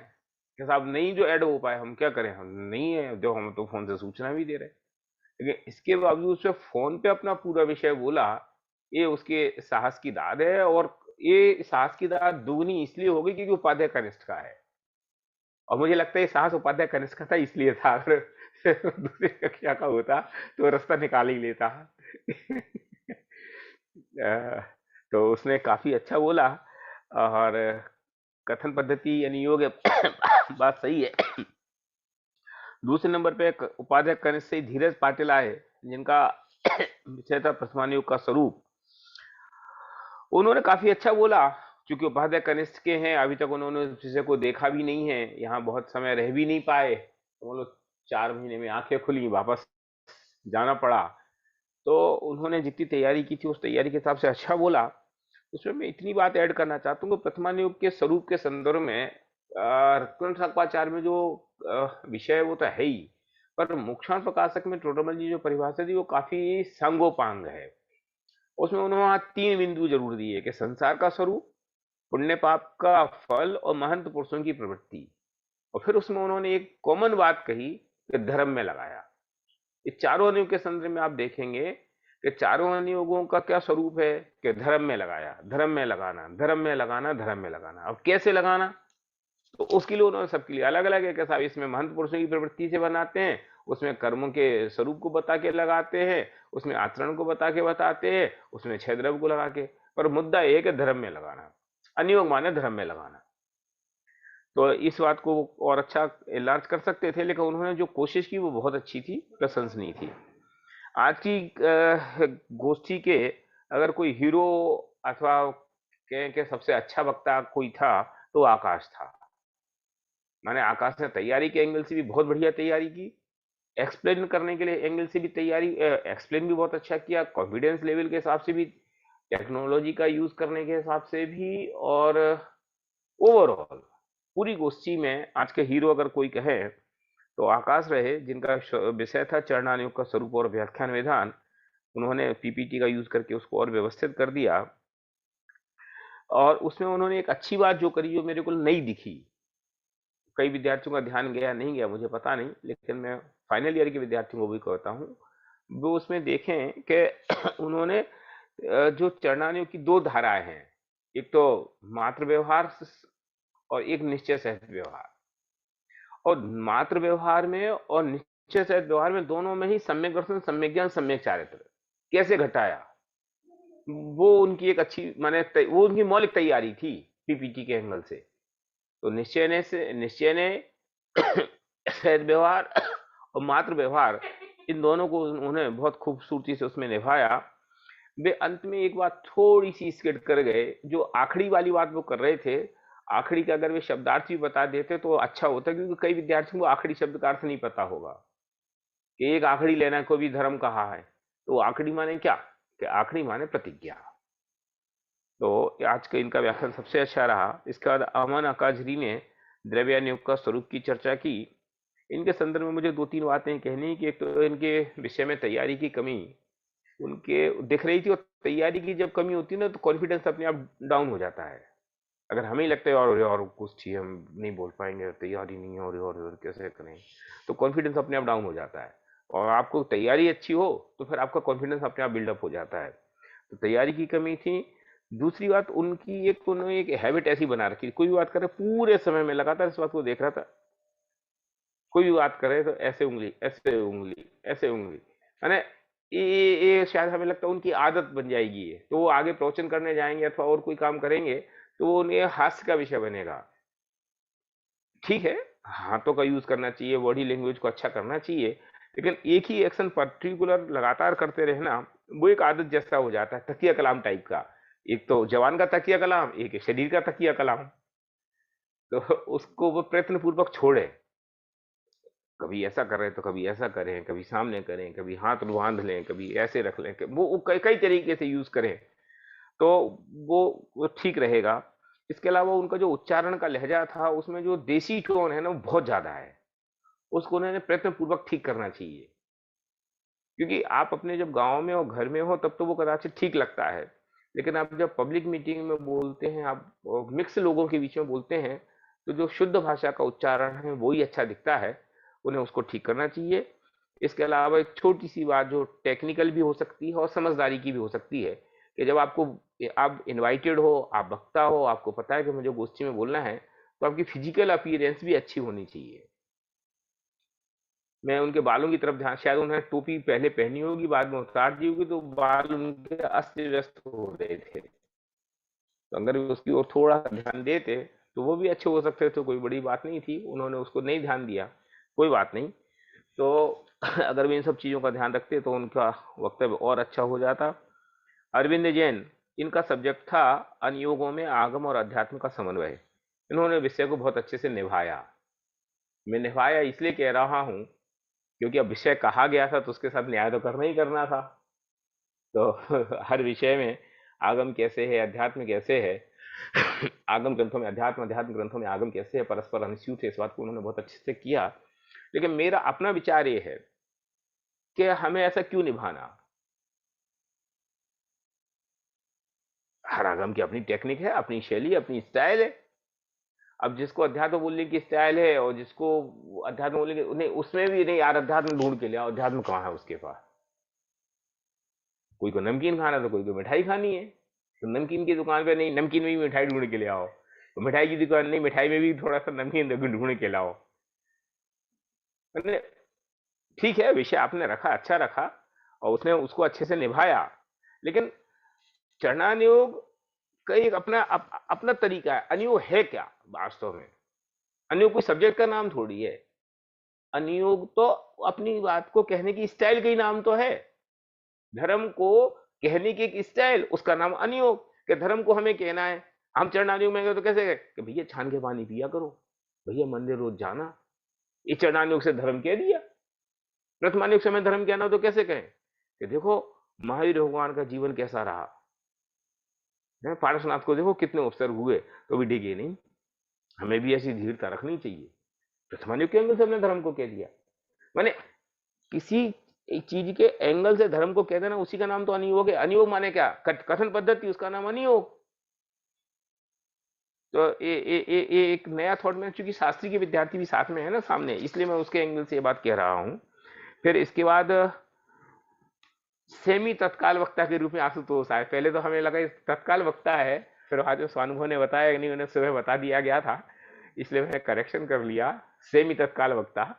कि साहब नहीं जो ऐड हो पाए, हम क्या करें, हम नहीं है जो, हम तो फोन से सूचना भी दे रहे। लेकिन इसके बावजूद उसने फोन पे अपना पूरा विषय बोला, ये उसके साहस की दाद है। और ये साहस की दाद दुगनी इसलिए होगी क्योंकि उपाध्याय कनिष्ठ का है, और मुझे लगता है ये साहस उपाध्याय कनिष्ठ का था इसलिए था। अगर दूसरी कक्षा का होता तो रास्ता निकाल ही लेता। तो उसने काफी अच्छा बोला, और कथन पद्धति यानी योग बात सही है। दूसरे नंबर पे उपाध्याय कनिष्ठ से धीरज पाटिल आए, जिनका विषय था प्रथमान योग का स्वरूप। उन्होंने काफी अच्छा बोला। चूंकि उपाध्याय कनिष्ठ के हैं, अभी तक उन्होंने उस विषय को देखा भी नहीं है, यहाँ बहुत समय रह भी नहीं पाए, तो वो लोग 4 महीने में आंखें खुली, वापस जाना पड़ा। तो उन्होंने जितनी तैयारी की थी उस तैयारी के हिसाब से अच्छा बोला। उसमें मैं इतनी बात ऐड करना चाहता हूँ कि प्रथमान योग के स्वरूप के संदर्भ में रत्न शाक्वाचार्य में जो विषय है वो तो है ही, पर मोक्षाण प्रकाशक में टोडरमल जी जो परिभाषा दी वो काफी सांगोपांग है। उसमें उन्होंने 3 बिंदु जरूर दिए कि संसार का स्वरूप, पुण्य पाप का फल और महंत पुरुषों की प्रवृत्ति। और फिर उसमें उन्होंने एक कॉमन बात कही कि धर्म में लगाया। इस चारों अनुयोग के संदर्भ में आप देखेंगे कि चारों अनुयोगों का क्या स्वरूप है कि धर्म में लगाया, धर्म में लगाना, धर्म में लगाना, धर्म में लगाना। अब कैसे लगाना, तो उसके लिए उन्होंने सबके लिए अलग अलग है कि साहब इसमें महंत पुरुषों की प्रवृत्ति से बनाते हैं, उसमें कर्मों के स्वरूप को बता के लगाते हैं, उसमें आचरण को बता के बताते हैं, उसमें 6 द्रव्य को लगा के। पर मुद्दा एक है धर्म में लगाना, अनुयोग माने धर्म में लगाना। तो इस बात को और अच्छा इलाज कर सकते थे, लेकिन उन्होंने जो कोशिश की वो बहुत अच्छी थी, प्रशंसनीय थी। आज की गोष्ठी के अगर कोई हीरो अथवा कहें कि सबसे अच्छा वक्ता कोई था तो आकाश था। मैंने आकाश ने तैयारी के एंगल से भी बहुत बढ़िया तैयारी की, एक्सप्लेन करने के लिए एंगल से भी तैयारी, एक्सप्लेन भी बहुत अच्छा किया, कॉन्फिडेंस लेवल के हिसाब से भी, टेक्नोलॉजी का यूज करने के हिसाब से भी, और ओवरऑल पूरी गोष्ठी में आज के हीरो अगर कोई कहे तो आकाश रहे, जिनका विषय था चरणानुयोग का स्वरूप और व्याख्यान विधान। उन्होंने पीपीटी का यूज करके उसको और व्यवस्थित कर दिया, और उसमें उन्होंने एक अच्छी बात जो करी जो मेरे को नहीं दिखी, कई विद्यार्थियों का ध्यान गया नहीं गया मुझे पता नहीं, लेकिन मैं फाइनल ईयर के विद्यार्थियों को भी कहता हूँ वो उसमें देखें कि उन्होंने जो चरणानुयोग की दो धाराएं हैं, एक तो मात्र व्यवहार और एक निश्चय सहित व्यवहार, और मात्र व्यवहार में और निश्चय सहित व्यवहार में दोनों में ही सम्यक दर्शन, सम्यक ज्ञान, सम्यक चारित्र कैसे घटाया, वो उनकी एक अच्छी माने वो उनकी मौलिक तैयारी थी पीपीटी के एंगल से। तो निश्चय ने सहित व्यवहार और मात्र व्यवहार, इन दोनों को उन्होंने बहुत खूबसूरती से उसमें निभाया। वे अंत में एक बात थोड़ी सी स्किप कर गए, जो आखिरी वाली बात वो कर रहे थे, आखिरी का अगर वे शब्दार्थ भी बता देते तो अच्छा होता, क्योंकि कई विद्यार्थियों को आखिरी शब्द का अर्थ नहीं पता होगा कि एक आखिरी लेना को भी धर्म कहा है, तो आखिरी माने क्या, कि आखिरी माने प्रतिज्ञा। तो आज का इनका व्याख्यान सबसे अच्छा रहा। इसके बाद अमन अकाजरी ने द्रव्यानुयोग का स्वरूप की चर्चा की। इनके संदर्भ में मुझे 2-3 बातें कहनी कि एक तो इनके विषय में तैयारी की कमी उनके दिख रही थी, और तैयारी की जब कमी होती है ना तो कॉन्फिडेंस अपने आप डाउन हो जाता है। अगर हमें लगता है और कुछ चीज हम नहीं बोल पाएंगे, तैयारी नहीं हो रही और कैसे करें, तो कॉन्फिडेंस अपने आप डाउन हो जाता है। और आपको तैयारी अच्छी हो तो फिर आपका कॉन्फिडेंस अपने आप बिल्डअप हो जाता है। तो तैयारी की कमी थी। दूसरी बात उनकी एक उन्होंने एक हैबिट ऐसी बना रखी, कोई भी बात करे पूरे समय में लगातार इस बात को देख रहा था, कोई भी बात करे तो ऐसे उंगली ऐसे उंगली ऐसे उंगली, यानी ये शायद हमें लगता है उनकी आदत बन जाएगी ये, तो वो आगे प्रवचन करने जाएंगे अथवा और कोई काम करेंगे तो वो उन्हें हास्य का विषय बनेगा। ठीक है, हाथों का यूज करना चाहिए, बॉडी लैंग्वेज को अच्छा करना चाहिए, लेकिन एक ही एक्शन पर्टिकुलर लगातार करते रहना वो एक आदत जैसा हो जाता है, तकिया कलाम टाइप का। एक तो जवान का तकिया कलाम, एक है शरीर का तकिया कलाम। तो उसको वो प्रयत्न पूर्वक छोड़े, कभी ऐसा कर रहे हैं तो कभी ऐसा करें, कभी सामने करें, कभी हाथ बांध लें, कभी ऐसे रख लें, वो कई तरीके से यूज करें तो वो ठीक रहेगा। इसके अलावा उनका जो उच्चारण का लहजा था उसमें जो देसी टोन है ना वो बहुत ज्यादा है, उसको उन्होंने प्रयत्न पूर्वक ठीक करना चाहिए। क्योंकि आप अपने जब गांव में और घर में हो तब तो वो कदाचित ठीक लगता है, लेकिन आप जब पब्लिक मीटिंग में बोलते हैं, आप मिक्स लोगों के बीच में बोलते हैं, तो जो शुद्ध भाषा का उच्चारण है वही अच्छा दिखता है, उन्हें उसको ठीक करना चाहिए। इसके अलावा एक छोटी सी बात जो टेक्निकल भी हो सकती है और समझदारी की भी हो सकती है, कि जब आप इनवाइटेड हो, आप वक्ता हो, आपको पता है कि मुझे गोष्ठी में बोलना है, तो आपकी फिजिकल अपीयरेंस भी अच्छी होनी चाहिए। मैं उनके बालों की तरफ ध्यान, शायद उन्होंने टोपी पहले पहनी होगी बाद में उतार दी होगी तो बाल उनके अस्त व्यस्त हो रहे थे, तो अगर उसकी ओर थोड़ा ध्यान देते तो वो भी अच्छे हो सकते थे, कोई बड़ी बात नहीं थी, उन्होंने उसको नहीं ध्यान दिया, कोई बात नहीं। तो अगर वे इन सब चीजों का ध्यान रखते तो उनका वक्तव्य और अच्छा हो जाता। अरविंद जैन, इनका सब्जेक्ट था अनुयोगों में आगम और अध्यात्म का समन्वय। इन्होंने विषय को बहुत अच्छे से निभाया। मैं निभाया इसलिए कह रहा हूं क्योंकि अब विषय कहा गया था तो उसके साथ न्याय तो करना ही करना था। तो हर विषय में आगम कैसे है, अध्यात्म कैसे है, आगम ग्रंथों में अध्यात्म, अध्यात्म ग्रंथों में आगम कैसे है, परस्पर अनुस्यूत है, इस बात को उन्होंने बहुत अच्छे से किया। लेकिन मेरा अपना विचार ये है कि हमें ऐसा क्यों निभाना। हर आगम की अपनी टेक्निक है, अपनी शैली, अपनी स्टाइल है। अब जिसको अध्यात्म बोलने की स्टाइल है और जिसको अध्यात्म बोलने की नहीं, उसमें भी नहीं यार अध्यात्म ढूंढ के लिया, अध्यात्म कहाँ है उसके पास। कोई को नमकीन खाना तो कोई को मिठाई खानी है, तो नमकीन की दुकान पे नहीं, नमकीन में भी मिठाई ढूंढ के ले आओ, तो मिठाई की दुकान नहीं, मिठाई में भी थोड़ा सा नमकीन ढूंढ के लाओ। ठीक है, विषय आपने रखा, अच्छा रखा और उसने उसको अच्छे से निभाया, लेकिन चरणानुयोग का एक अपना तरीका है। अनुयोग है क्या वास्तव में? अनुयोग कोई सब्जेक्ट का नाम थोड़ी है। अनुयोग तो अपनी बात को कहने की स्टाइल का ही नाम तो है। धर्म को कहने की एक स्टाइल, उसका नाम अनुयोग। कि धर्म को हमें कहना है, हम चरणानुयोग में गए तो कैसे गए कि भैया छान के पानी पिया करो, भैया मंदिर रोज जाना, ये चरणानुयोग से धर्म कह दिया। प्रथमानुयोग समय धर्म ज्ञान हो तो कैसे कहें कि देखो महावीर भगवान का जीवन कैसा रहा है, पारसनाथ को देखो कितने उपसर्ग हुए तो भी डिगे नहीं। हमें भी ऐसी धीरता रखनी चाहिए। प्रथमानुयोग के एंगल से हमने धर्म को कह दिया, माने किसी एक चीज के एंगल से धर्म को कह देना, उसी का नाम तो अनियोग है। अनियोग माने क्या? कथन पद्धति, उसका नाम अनियोग। तो ये एक नया थॉट में, चूंकि शास्त्री के विद्यार्थी भी साथ में है ना सामने, इसलिए मैं उसके एंगल से ये बात कह रहा हूं। फिर इसके बाद सेमी तत्काल वक्ता के रूप में आशुतोष आए। पहले तो हमें लगा तत्काल वक्ता है, फिर आज स्वानुभव ने बताया कि नहीं, उन्हें सुबह बता दिया गया था, इसलिए मैंने करेक्शन कर लिया, सेमी तत्काल वक्ता।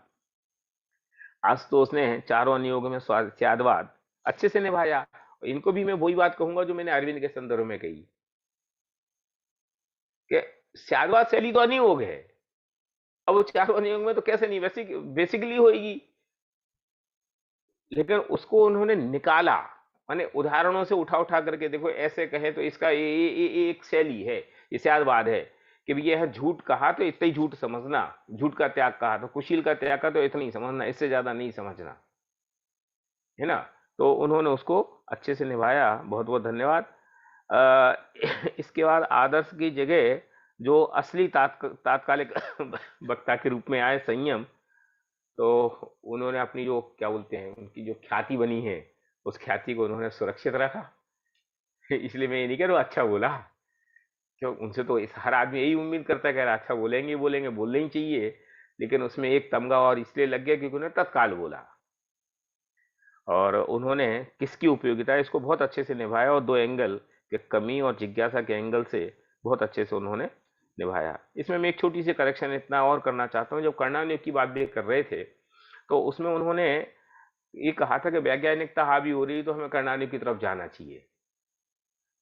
आशुतोष ने चारों अनियोग में स्यादवाद अच्छे से निभाया। इनको भी मैं वही बात कहूंगा जो मैंने अरविंद के संदर्भ में कही कि स्यादवाद शैली तो अनियोग है। अब वो चारों अनियोग में तो कैसे नहीं, बेसिकली होगी, लेकिन उसको उन्होंने निकाला, माने उदाहरणों से उठा उठा करके, देखो ऐसे कहें तो इसका ये एक शैली है, ये स्यादवाद है कि यह झूठ कहा तो इतना ही झूठ समझना, झूठ का त्याग कहा तो, कुशील का त्याग कहा तो इतना ही समझना, इससे ज्यादा नहीं समझना, है ना। तो उन्होंने उसको अच्छे से निभाया, बहुत बहुत धन्यवाद। इसके बाद आदर्श की जगह जो असली तात्कालिक वक्ता के रूप में आए संयम, तो उन्होंने अपनी जो क्या बोलते हैं उनकी जो ख्याति बनी है, उस ख्याति को उन्होंने सुरक्षित रखा। इसलिए मैं ये नहीं कह रहा अच्छा बोला, क्यों उनसे तो हर आदमी यही उम्मीद करता है कि अच्छा बोलेंगे बोलेंगे, बोलना ही चाहिए, लेकिन उसमें एक तमगा और इसलिए लग गया क्योंकि उन्होंने तत्काल बोला, और उन्होंने किसकी उपयोगिता है इसको बहुत अच्छे से निभाया, और दो एंगल के कमी और जिज्ञासा के एंगल से बहुत अच्छे से उन्होंने निभाया। इसमें मैं एक छोटी सी करेक्शन इतना और करना चाहता हूँ, जब कर्णानुयोग की बात भी कर रहे थे तो उसमें उन्होंने ये कहा था कि वैज्ञानिकता हावी हो रही तो हमें कर्णानुयोग की तरफ जाना चाहिए।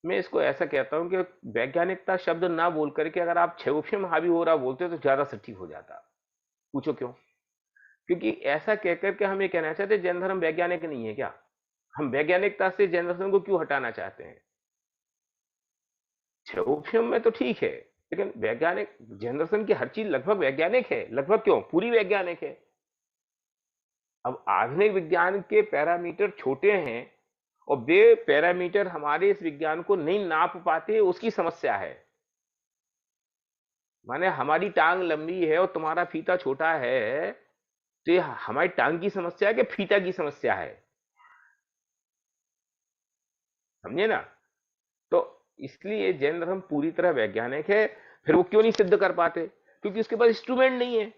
मैं इसको ऐसा कहता हूँ कि वैज्ञानिकता शब्द ना बोल करके अगर आप क्षयोक्षम हावी हो रहा बोलते तो ज्यादा सटीक हो जाता। पूछो क्यों? क्योंकि ऐसा कहकर के हम ये कहना चाहते जैन धर्म वैज्ञानिक नहीं है क्या? हम वैज्ञानिकता से जैन दर्शन को क्यों हटाना चाहते हैं? क्षयोक्षम में तो ठीक है, लेकिन वैज्ञानिक जैन दर्शन की हर चीज लगभग वैज्ञानिक है, लगभग क्यों पूरी वैज्ञानिक है। अब आधुनिक विज्ञान के पैरामीटर छोटे हैं और वे पैरामीटर हमारे इस विज्ञान को नहीं नाप पाते, उसकी समस्या है। माने हमारी टांग लंबी है और तुम्हारा फीता छोटा है, तो ये हमारी टांग की समस्या है कि फीता की समस्या है? समझे ना। तो इसलिए जैन धर्म पूरी तरह वैज्ञानिक है। फिर वो क्यों नहीं सिद्ध कर पाते? क्योंकि उसके पास इंस्ट्रूमेंट नहीं है।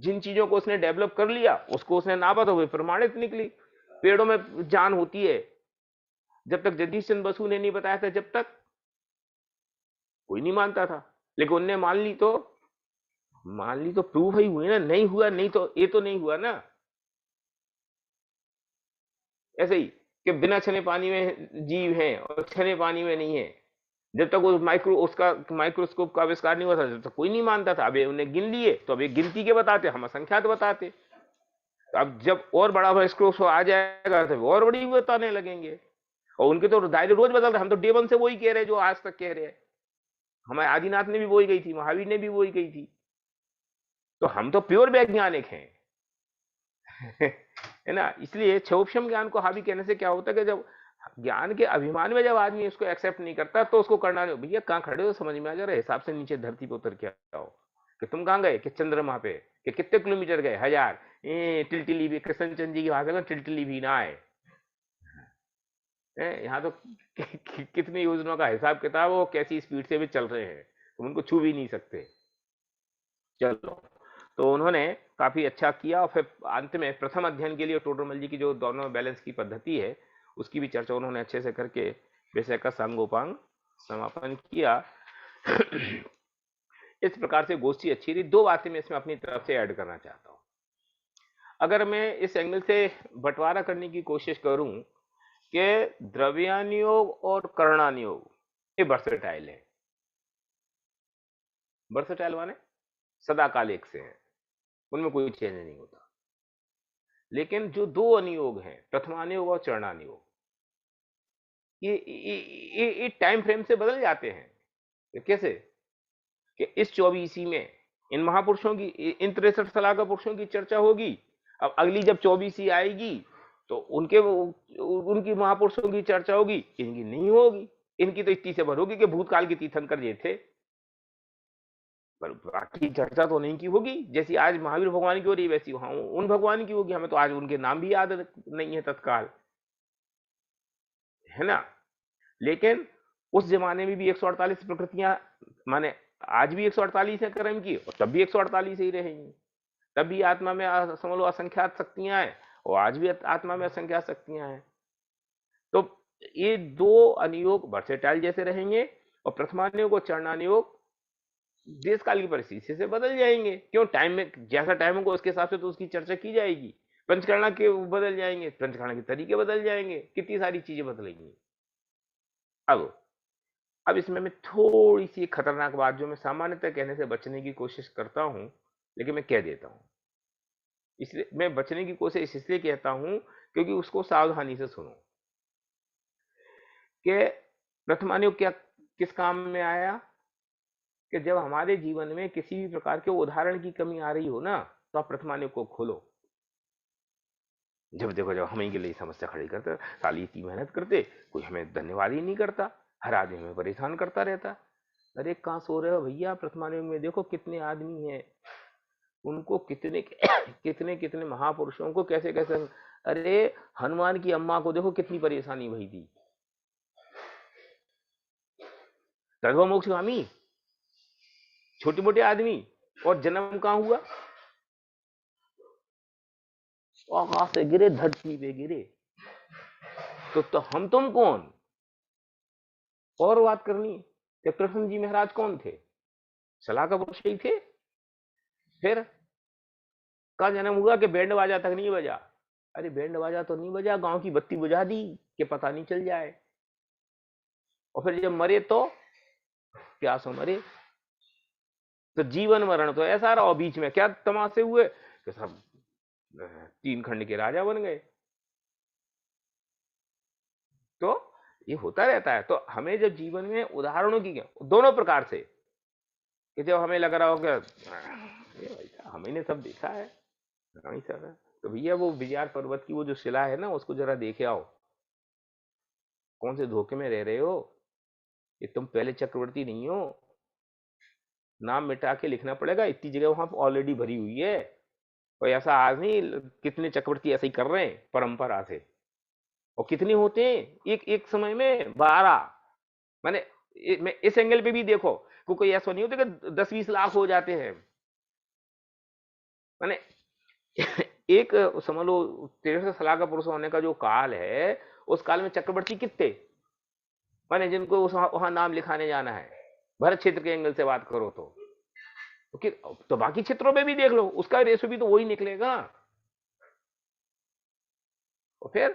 जिन चीजों को उसने डेवलप कर लिया उसको उसने नापा तो वे प्रमाणित निकली। पेड़ों में जान होती है, जब तक जगदीश चंद्र बसु ने नहीं बताया था जब तक कोई नहीं मानता था, लेकिन उनने मान ली तो प्रूफ ही हुई ना। नहीं हुआ नहीं तो ये तो नहीं हुआ ना। ऐसे ही कि बिना छने पानी में जीव हैं और छने पानी में नहीं है, जब तक वो माइक्रोस्कोप का आविष्कार नहीं हुआ था जब तक कोई नहीं मानता था। अब उन्हें गिन लिए तो अब एक गिनती के बताते, हम असंख्यात बताते। तो अब जब और बड़ा माइक्रोस्कोप आ जाएगा तो और बड़ी बताने लगेंगे, और उनके तो दायरे रोज बदल रहे। हम तो डे वन से वही कह रहे जो आज तक कह रहे हैं। हमारे आदिनाथ ने भी वही कही थी, महावीर ने भी वही कही थी। तो हम तो प्योर वैज्ञानिक हैं है ना। इसलिए क्षयोक्षम ज्ञान को हावी कहने से क्या होता है कि जब ज्ञान के अभिमान में जब आदमी उसको एक्सेप्ट नहीं करता तो उसको करना नहीं। भैया कहाँ खड़े हो समझ में आ जा रहा है, हिसाब से नीचे धरती पे उतर के आओ। कि तुम कहाँ गए? कि चंद्रमा पे। कि कितने किलोमीटर गए? 1000। टिलटिली भी, कृष्ण चंद जी की भाषा में टिलटिली भी ना आए। यहाँ तो कितनी योजनाओं का हिसाब किताब हो, कैसी स्पीड से भी चल रहे हैं, तुम उनको छू भी नहीं सकते। चलो, तो उन्होंने काफी अच्छा किया। और फिर अंत में प्रथम अध्ययन के लिए टोडरमल जी की जो दोनों बैलेंस की पद्धति है उसकी भी चर्चा उन्होंने अच्छे से करके विषय का सांगोपांग समापन किया। इस प्रकार से गोष्ठी अच्छी रही। दो बातें मैं इसमें अपनी तरफ से ऐड करना चाहता हूं। अगर मैं इस एंगल से बंटवारा करने की कोशिश करूं कि द्रव्यानुयोग और कर्णानुयोग ये वर्सेटाइल है। वर्सेटाइल माने सदाकालिक से है, उनमें कोई चेंज नहीं होता। लेकिन जो दो अनुयोग हैं, प्रथमानुयोग और चरणानुयोग, ये टाइम फ्रेम से बदल जाते हैं। कैसे? कि इस 24 में इन महापुरुषों की, इन 63 सलाह का पुरुषों की चर्चा होगी। अब अगली जब 24वीं आएगी तो उनकी महापुरुषों की चर्चा होगी, इनकी नहीं होगी। इनकी तो इतनी से भर होगी कि भूतकाल के तीर्थंकर ये थे, पर बाकी चर्चा तो नहीं की होगी। जैसी आज महावीर भगवान की हो रही वैसी वहां उन भगवान की होगी। हमें तो आज उनके नाम भी याद नहीं है तत्काल, है ना। लेकिन उस जमाने में भी 148 प्रकृतियां, माने आज भी 148 है कर्म की, और तब भी 148 ही रहेंगी। तब भी आत्मा में समझ लो असंख्यात शक्तियां हैं, और आज भी आत्मा में असंख्यात शक्तियां हैं। तो ये दो अनुयोग वर्सेटाइल जैसे रहेंगे, और प्रथमानुयोग और चरणानुयोग देश काल की परिस्थिति से बदल जाएंगे। क्यों? टाइम में जैसा टाइम होगा उसके हिसाब से तो उसकी चर्चा की जाएगी। पंचकर्णा के बदल जाएंगे, पंचकर्णा के तरीके बदल जाएंगे, कितनी सारी चीजें बदलेंगी। अब इसमें मैं थोड़ी सी खतरनाक बात, जो मैं सामान्यतः कहने से बचने की कोशिश करता हूं, लेकिन मैं कह देता हूं। इसलिए मैं बचने की कोशिश इसलिए कहता हूं क्योंकि उसको सावधानी से सुनो। कि प्रथमानुयोग क्या किस काम में आया? कि जब हमारे जीवन में किसी भी प्रकार के उदाहरण की कमी आ रही हो ना, तो आप प्रथमानुयोग को खोलो। जब देखो, जब हम ही के लिए समस्या खड़ी करते, साली इतनी मेहनत करते, कोई हमें धन्यवाद ही नहीं करता, हर आदमी हमें परेशान करता रहता। अरे कहाँ सो रहे हो भैया? प्रथमानुयोग में देखो कितने आदमी हैं, उनको कितने कितने महापुरुषों को कैसे कैसे, अरे हनुमान की अम्मा को देखो कितनी परेशानी हुई थी, सर्वमोक्षगामी छोटे मोटे आदमी, और जन्म कहाँ हुआ? आकाश से गिरे, धरती पे गिरे। तो हम तुम कौन? और बात करनी है, कृष्ण जी महाराज कौन थे? सलाह का पुरुष ही थे। फिर का जन्म हुआ कि बैंड बाजा तक नहीं बजा। अरे बैंड बाजा तो नहीं बजा, गांव की बत्ती बुझा दी कि पता नहीं चल जाए। और फिर जब मरे तो प्यासों मरे। तो जीवन मरण तो ऐसा रहा, बीच में क्या तमाशे हुए कि सब 3 खंड के राजा बन गए। तो ये होता रहता है। तो हमें जब जीवन में उदाहरणों की, दोनों प्रकार से, कि जब हमें लग रहा हो कि हमने सब देखा है, तो भैया वो विजयार पर्वत की वो जो शिला है ना, उसको जरा देखे आओ। कौन से धोखे में रह रहे हो? ये तुम पहले चक्रवर्ती नहीं हो, नाम मिटा के लिखना पड़ेगा। इतनी जगह वहां ऑलरेडी भरी हुई है, और ऐसा आज नहीं, कितने चक्रवर्ती ऐसे ही कर रहे हैं परंपरा से। और कितने होते हैं एक समय में? 12। मैंने इस एंगल पे भी देखो, कोई ऐसा नहीं होता कि 10-20 लाख हो जाते हैं। मैंने एक समझ लो 63 सलाह का पुरुष होने का जो काल है, उस काल में चक्रवर्ती कितने, मैंने जिनको वहां नाम लिखाने जाना है, भरत क्षेत्र के एंगल से बात करो तो बाकी क्षेत्रों में भी देख लो, उसका रेशो भी तो वही निकलेगा। और फिर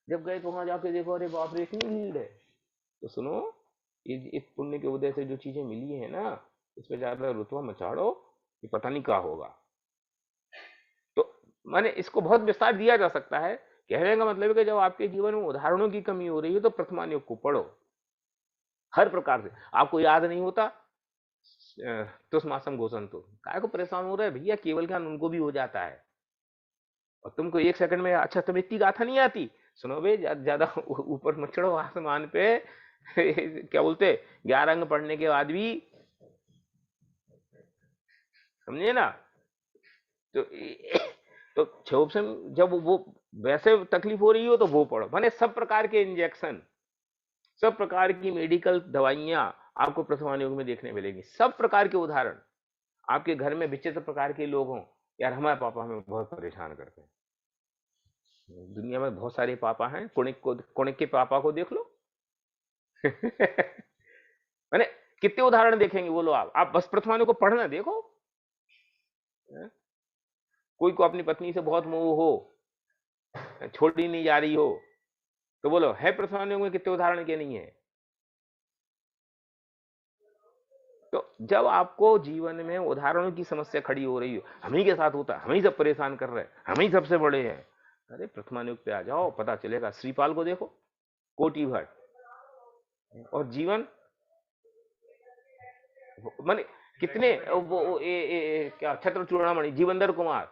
जब गए तो वहां जाके देखो, अरे बाप रे इतनी भीड़ है। तो सुनो, इस पुण्य के उदय से जो चीजें मिली है ना, इसमें ज्यादा रुतबा मचाड़ो कि पता नहीं क्या होगा। तो मैंने इसको बहुत विस्तार दिया जा सकता है। कहने का मतलब है कि जब आपके जीवन में उदाहरणों की कमी हो रही है तो प्रथमानुयोग को पढ़ो हर प्रकार से। आपको याद नहीं होता तुष्मासम घोषंतो, काय को परेशान हो रहा है भैया? केवल ज्ञान उनको भी हो जाता है, और तुमको 1 सेकंड में, अच्छा तुम्हें इतनी गाथा नहीं आती, सुनो बे, ज्यादा ऊपर मत चढ़ो आसमान पे। क्या बोलते, 11 अंग पढ़ने के बाद भी, समझे ना? तो क्षोभ से जब वो वैसे तकलीफ हो रही हो तो वो पढ़ो। माने सब प्रकार के इंजेक्शन, सब प्रकार की मेडिकल दवाइयां आपको प्रथमानुयोग में देखने मिलेगी। सब प्रकार के उदाहरण। आपके घर में विचित्र प्रकार के लोग हों, यार हमारे पापा हमें बहुत परेशान करते हैं, दुनिया में बहुत सारे पापा हैं, कुणिक के पापा को देख लो। मैंने कितने उदाहरण देखेंगे बोलो आप बस प्रथमानुयोग को पढ़ना देखो। कोई को अपनी पत्नी से बहुत मोह हो, छोड़ी नहीं जा रही हो, तो बोलो है प्रथमानुयोग में कितने उदाहरण के नहीं है? तो जब आपको जीवन में उदाहरणों की समस्या खड़ी हो रही हो, हम ही के साथ होता है, हम ही सब परेशान कर रहे हैं, हम ही सबसे बड़े हैं, अरे प्रथमानुयोग पे आ जाओ, पता चलेगा। श्रीपाल को देखो, कोटि भट्ट, और जीवन माने कितने क्या छत्र चूड़ामणि, जीवंदर कुमार,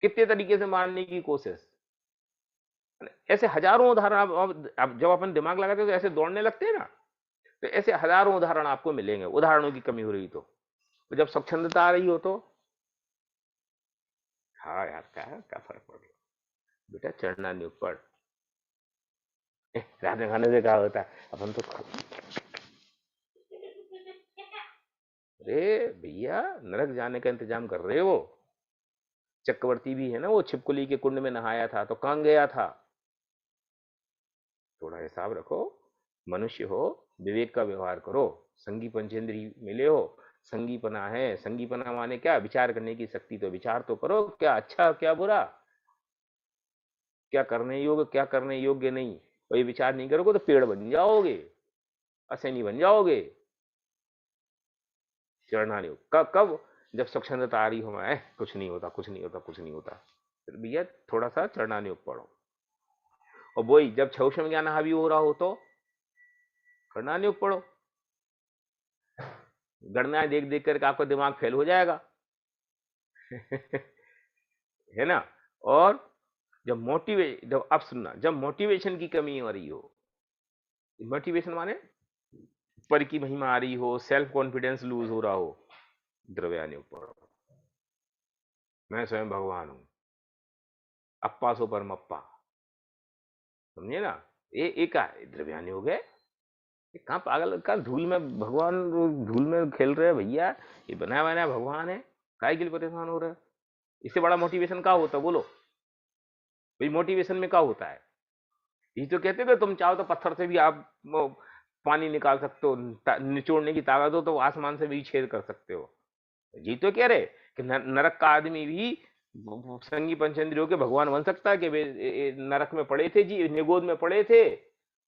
कितने तरीके से मारने की कोशिश। ऐसे हजारों उदाहरण अब जब अपन दिमाग लगाते हैं तो ऐसे दौड़ने लगते हैं ना, तो ऐसे हजारों उदाहरण आपको मिलेंगे। उदाहरणों की कमी हो रही तो जब स्वच्छंदता आ रही हो तो हाँ यार क्या फर्क पड़ गया बेटा, चढ़ना नहीं ऊपर। रात में खाने से क्या होता है, अपन तो अरे भैया नरक जाने का इंतजाम कर रहे हो। चक्रवर्ती भी है ना, वो छिपकली के कुंड में नहाया था तो कहाँ गया था। थोड़ा हिसाब रखो, मनुष्य हो, विवेक का व्यवहार करो। संगी पंचेंद्री मिले हो, संगीपना है। संगीपना माने क्या, विचार करने की शक्ति। तो विचार तो करो, क्या अच्छा क्या बुरा, क्या करने योग्य क्या करने योग्य नहीं। वही विचार नहीं करोगे तो पेड़ बन जाओगे, असैनी बन जाओगे। चढ़ना नहीं कब जब स्वच्छंदता आ रही हो, मैं कुछ नहीं होता कुछ नहीं होता कुछ नहीं होता, फिर भैया थोड़ा सा चढ़ना नहीं पड़ो। और वही जब छौषम ज्ञान हावी हो रहा हो तो चढ़ना नहीं पड़ो। गणना देख देख करके आपका दिमाग फेल हो जाएगा है ना। और जब अब सुनना, जब मोटिवेशन की कमी हो रही हो, मोटिवेशन माने पर की महिमा आ रही हो, सेल्फ कॉन्फिडेंस लूज हो रहा हो, द्रव्यानि पढ़ो। मैं स्वयं भगवान हूं, अप्पा सो परमप्पा, समझे ना। ये क्या द्रव्यानि हो गए, कहाँ पागल का धूल में भगवान, धूल में खेल रहे हैं भैया। ये बनाया बनाया भगवान है, काय के लिए परेशान हो रहा है। इससे बड़ा मोटिवेशन क्या होता है बोलो भाई। मोटिवेशन में क्या होता है, ये तो कहते थे तुम चाहो तो पत्थर से भी आप पानी निकाल सकते हो, निचोड़ने की ताकत हो तो आसमान से भी छेद कर सकते हो। जी तो कह रहे कि नरक का आदमी भी संगी पंचेंद्रियों के भगवान बन सकता है। कि वे नरक में पड़े थे जी, निगोद में पड़े थे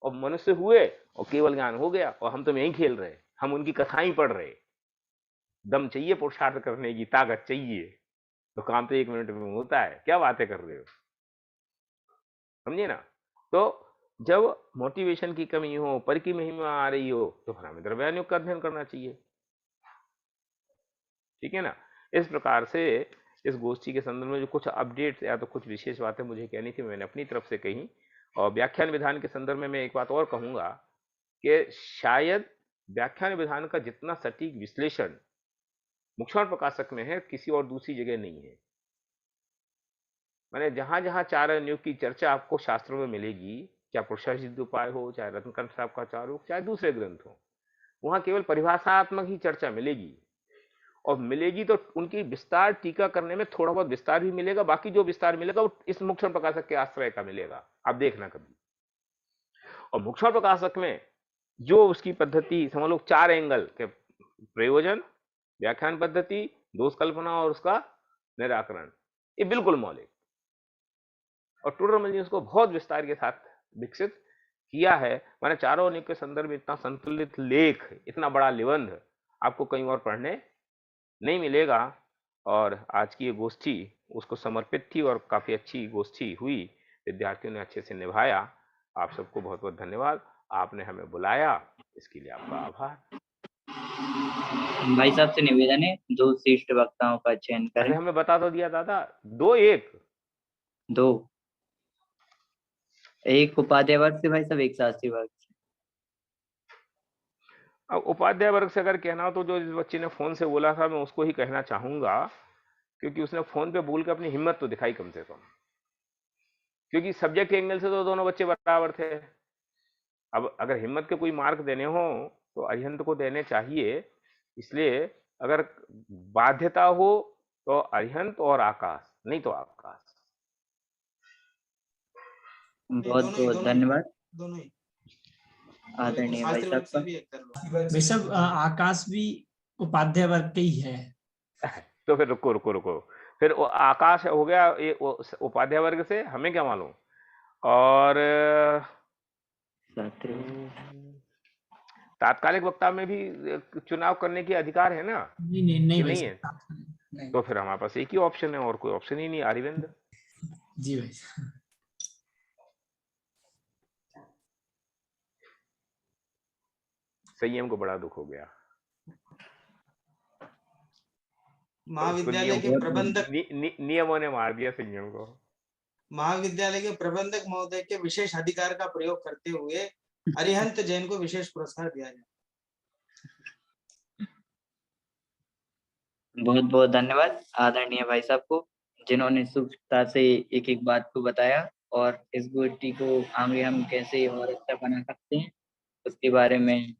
और मनुष्य हुए और केवल ज्ञान हो गया, और हम तो यही खेल रहे, हम उनकी कथाएं पढ़ रहे। दम चाहिए पुरुषार्थ करने की, ताकत चाहिए, तो काम तो 1 मिनट में होता है। क्या बातें कर रहे हो, समझे ना। तो जब मोटिवेशन की कमी हो, पर की महिमा आ रही हो, तो फिर हमें द्रव्यानुयोग का अध्ययन करना चाहिए, ठीक है ना। इस प्रकार से इस गोष्ठी के संदर्भ में जो कुछ अपडेट्स या तो कुछ विशेष बातें मुझे कहनी थी, मैंने अपनी तरफ से कही। और व्याख्यान विधान के संदर्भ में मैं एक बात और कहूंगा कि शायद व्याख्यान विधान का जितना सटीक विश्लेषण मुक्षण प्रकाशक में है, किसी और दूसरी जगह नहीं है। मैंने जहां जहां चार अनुयोग की चर्चा आपको शास्त्रों में मिलेगी, चाहे पुरुषार्थ उपाय हो, चाहे रत्नकंठ साहब का चार हो, चाहे दूसरे ग्रंथ हो, वहां केवल परिभाषात्मक ही चर्चा मिलेगी। और मिलेगी तो उनकी विस्तार टीका करने में थोड़ा बहुत विस्तार भी मिलेगा, बाकी जो विस्तार मिलेगा वो इस मुक्षण प्रकाशक के आश्रय का मिलेगा, आप देखना कभी। और मुक्षण प्रकाशक में जो उसकी पद्धति समझ लो, 4 एंगल के प्रयोजन, व्याख्यान पद्धति, दोष कल्पना और उसका निराकरण, ये बिल्कुल मौलिक। और टूडरमल जी उसको बहुत विस्तार के साथ विकसित किया है। मैंने चारों अनुयोग के संदर्भ में इतना संतुलित लेख, इतना बड़ा निबंध आपको कहीं और पढ़ने नहीं मिलेगा। और आज की ये गोष्ठी उसको समर्पित थी और काफी अच्छी गोष्ठी हुई, विद्यार्थियों ने अच्छे से निभाया। आप सबको बहुत बहुत धन्यवाद, आपने हमें बुलाया, इसके लिए आपका आभार। भाई साहब से निवेदन है 2 श्रेष्ठ वक्ताओं का चयन करें। अरे हमें बता तो दिया दादा, 2 एक उपाध्याय वर्ग से भाई साहब, एक शास्त्री वर्ग से। अब उपाध्याय वर्ग से अगर कहना हो तो जो इस बच्चे ने फोन से बोला था, मैं उसको ही कहना चाहूंगा, क्योंकि उसने फोन पे बोल के अपनी हिम्मत तो दिखाई कम से कम। क्योंकि सब्जेक्ट के एंगल से तो दोनों बच्चे बराबर थे। अब अगर हिम्मत के कोई मार्क देने हो तो अरिहंत को देने चाहिए। इसलिए अगर बाध्यता हो तो अरिहंत और आकाश, नहीं तो आकाश। बहुत बहुत धन्यवाद दोनों ही आदरणीय भाई शास्त्री वर्ग साहब से का। भी एक कर लो। भाई साहब आकाश भी उपाध्याय वर्ग के ही है। तो फिर रुको, फिर वो आकाश हो गया ये उपाध्याय वर्ग से, हमें क्या मालूम। और तात्कालिक वक्ता में भी चुनाव करने की अधिकार है ना? नहीं कि नहीं है? नहीं। तो फिर हमारे पास एक ही ऑप्शन है, और कोई ऑप्शन ही नहीं, अरविंद जी भाई। संयम को बड़ा दुख हो गया। महाविद्यालय के प्रबंधक नियमों ने मार दिया संयम को। महाविद्यालय के प्रबंधक महोदय के विशेष अधिकार का प्रयोग करते हुए अरिहंत जैन को विशेष पुरस्कार दिया जाए। बहुत बहुत धन्यवाद आदरणीय भाई साहब को, जिन्होंने सूक्ष्मता से एक एक बात को बताया और इस गोष्ठी को आगे हम कैसे और अच्छा बना सकते हैं उसके बारे में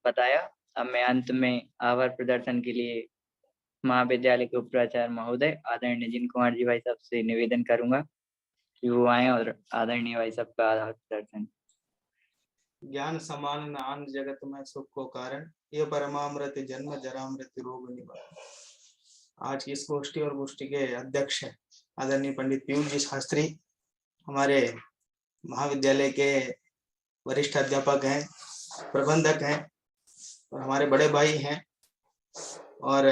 बताया। अब मैं अंत में आभार प्रदर्शन के लिए महाविद्यालय के उपाचार्य महोदय आदरणीय जिन कुमार जी भाई साहब से निवेदन करूंगा कि वो आए और आदरणीय भाई साहब का आभार प्रदर्शन। ज्ञान समान नान जगत में सुख को कारण, ये परमामृत जन्म जरा मृत्यु रोग निवारण। आज की इस गोष्ठी और गोष्ठी के अध्यक्ष आदरणीय पंडित पीयूष जी शास्त्री हमारे महाविद्यालय के वरिष्ठ अध्यापक हैं, प्रबंधक हैं और हमारे बड़े भाई हैं। और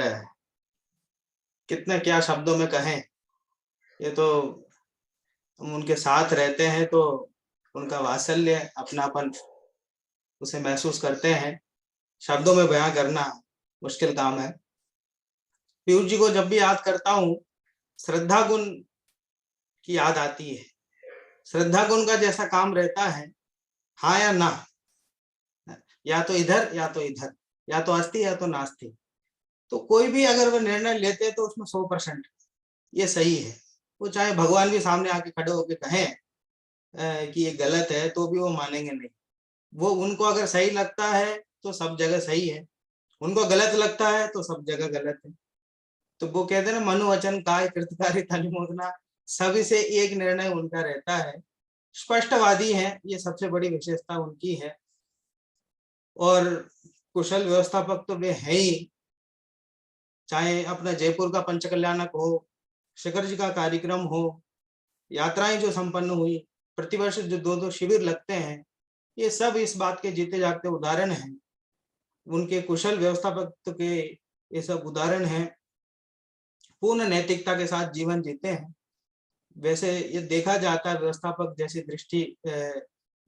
कितने क्या शब्दों में कहें, ये तो हम उनके साथ रहते हैं तो उनका वात्सल्य अपनापन उसे महसूस करते हैं। शब्दों में बयां करना मुश्किल काम है। पीयूष जी को जब भी याद करता हूँ श्रद्धा गुण की याद आती है। श्रद्धा गुण का जैसा काम रहता है, हाँ या ना, या तो इधर या तो इधर, या तो अस्ति या तो नास्ति। तो कोई भी अगर वो निर्णय लेते हैं तो उसमें 100% ये सही है। वो चाहे भगवान भी सामने आके खड़े होके कहें कि ये गलत है तो भी वो मानेंगे नहीं। वो उनको अगर सही लगता है तो सब जगह सही है, उनको गलत लगता है तो सब जगह गलत है। तो वो कहते हैं ना, मनोवचन काय कृतकारी तनिमोदना, सभी से एक निर्णय उनका रहता है। स्पष्टवादी हैं, ये सबसे बड़ी विशेषता उनकी है। और कुशल व्यवस्थापक तो वे हैं ही, चाहे अपना जयपुर का पंचकल्याणक हो, शिखर जी का कार्यक्रम हो, यात्राएं जो संपन्न हुई, प्रतिवर्ष जो 2-2 शिविर लगते हैं, ये सब इस बात के जीते जागते उदाहरण हैं। उनके कुशल व्यवस्थापक के ये सब उदाहरण हैं। पूर्ण नैतिकता के साथ जीवन जीते हैं। वैसे ये देखा जाता है व्यवस्थापक जैसी दृष्टि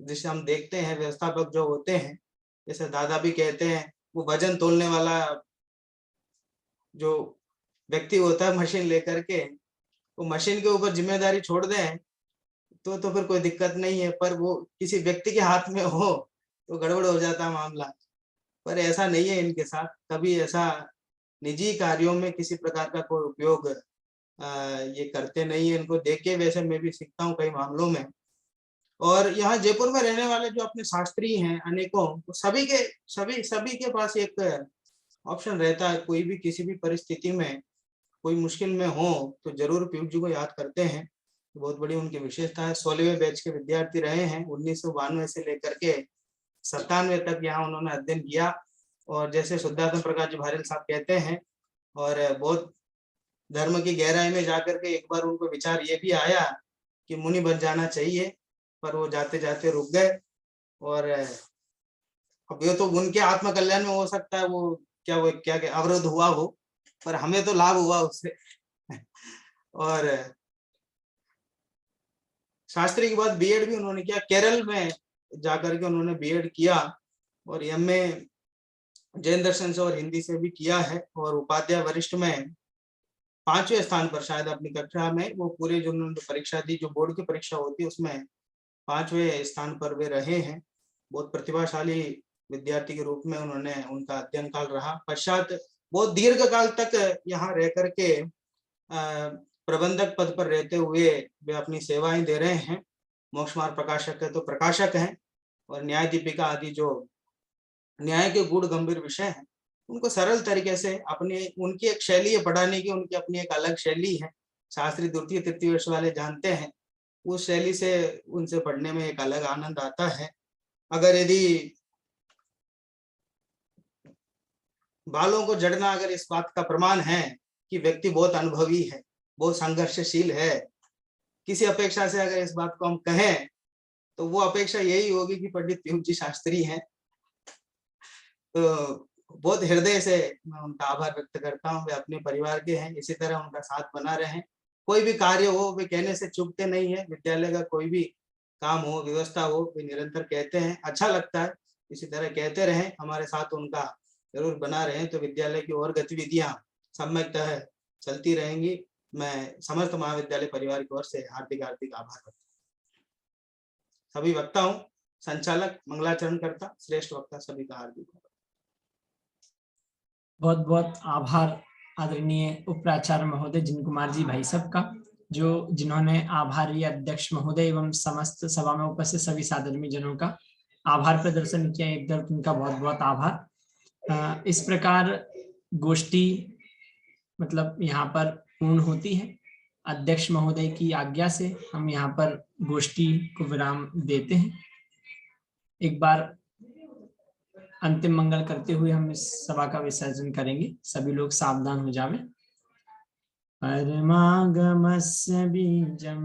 जिसे हम देखते हैं, व्यवस्थापक जो होते हैं, जैसे दादा भी कहते हैं, वो वजन तोलने वाला जो व्यक्ति होता है मशीन लेकर के, वो मशीन के ऊपर जिम्मेदारी छोड़ दें तो फिर कोई दिक्कत नहीं है, पर वो किसी व्यक्ति के हाथ में हो तो गड़बड़ हो जाता मामला। पर ऐसा नहीं है इनके साथ, कभी ऐसा निजी कार्यों में किसी प्रकार का कोई उपयोग ये करते नहीं है। इनको देख के वैसे मैं भी सीखता हूँ कई मामलों में। और यहाँ जयपुर में रहने वाले जो अपने शास्त्री हैं अनेकों, तो सभी के पास एक ऑप्शन रहता है। कोई भी किसी भी परिस्थिति में कोई मुश्किल में हो तो जरूर पीयूष जी को याद करते हैं। बहुत बड़ी उनकी विशेषता है। 16वें बैच के विद्यार्थी रहे हैं। 1992 से लेकर के 97 तक यहाँ उन्होंने अध्ययन किया। और जैसे शुद्धात्म प्रकाश जी भारेल साहब कहते हैं, और बहुत धर्म की गहराई में जाकर के एक बार उनको विचार ये भी आया कि मुनि बन जाना चाहिए, पर वो जाते जाते रुक गए। और अब ये तो उनके आत्मकल्याण में हो सकता है, वो क्या अवरोध हुआ हो, पर हमें तो लाभ हुआ उससे। और शास्त्री के बाद बीएड भी उन्होंने किया। केरल में जाकर के उन्होंने बीएड किया और एमए जैन दर्शन से और हिंदी से भी किया है। और उपाध्याय वरिष्ठ में 5वें स्थान पर शायद अपनी कक्षा में, वो पूरे जो उन्होंने परीक्षा दी, जो बोर्ड की परीक्षा होती है उसमें 5वें स्थान पर वे रहे हैं। बहुत प्रतिभाशाली विद्यार्थी के रूप में उन्होंने उनका अध्ययन काल रहा। पश्चात बहुत दीर्घ काल तक यहाँ रह करके प्रबंधक पद पर रहते हुए वे अपनी सेवाएं दे रहे हैं। मोक्ष मार्ग प्रकाशक है तो प्रकाशक हैं, और न्याय दीपिका आदि जो न्याय के गूढ़ गंभीर विषय हैं उनको सरल तरीके से उनकी एक शैली है पढ़ाने की, उनकी अपनी एक अलग शैली है। शास्त्री द्वितीय तृतीय वर्ष वाले जानते हैं, उस शैली से उनसे पढ़ने में एक अलग आनंद आता है। अगर यदि बालों को जड़ना अगर इस बात का प्रमाण है कि व्यक्ति बहुत अनुभवी है, बहुत संघर्षशील है, किसी अपेक्षा से अगर इस बात को हम कहें तो वो अपेक्षा यही होगी कि पंडित पीयूष जी शास्त्री हैं। तो बहुत हृदय से मैं उनका आभार व्यक्त करता हूँ। वे अपने परिवार के हैं, इसी तरह उनका साथ बना रहे। कोई भी कार्य हो वे कहने से चूकते नहीं है। विद्यालय का कोई भी काम हो, व्यवस्था हो, वे निरंतर कहते हैं। अच्छा लगता है, इसी तरह कहते रहें, हमारे साथ उनका जरूर बना रहे तो विद्यालय की और गतिविधियां सम्यकतः चलती रहेंगी। मैं समस्त महाविद्यालय परिवार की ओर से हार्दिक हार्दिक आभार करता हूँ। सभी वक्ताओं, संचालक, मंगलाचरण करता, श्रेष्ठ वक्ता सभी का हार्दिक बहुत बहुत आभार आदरणीय उप प्राचार्य महोदय जिन कुमार जी भाई साहब का, जिन्होंने आभारी अध्यक्ष महोदय एवं समस्त सभा में उपस्थित सभी साधर्मी जनों का आभार प्रदर्शन किया। एक तरफ उनका बहुत बहुत आभार। इस प्रकार गोष्ठी मतलब यहाँ पर पूर्ण होती है। अध्यक्ष महोदय की आज्ञा से हम यहाँ पर गोष्ठी को विराम देते हैं। एक बार अंतिम मंगल करते हुए हम इस सभा का विसर्जन करेंगे। सभी लोग सावधान हो जावें। परमागमस्य बीजं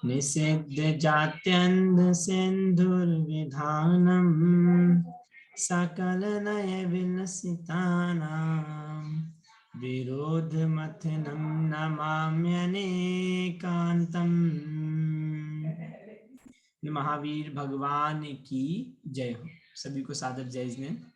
निषिद्ध जात्यन्ध सिन्धुर्विधानम् सकल नय विलसितानां विरोधमथनं नमाम्यनेकान्तम्। महावीर भगवान की जय हो। सभी को सादर जय जिनेन्द्र।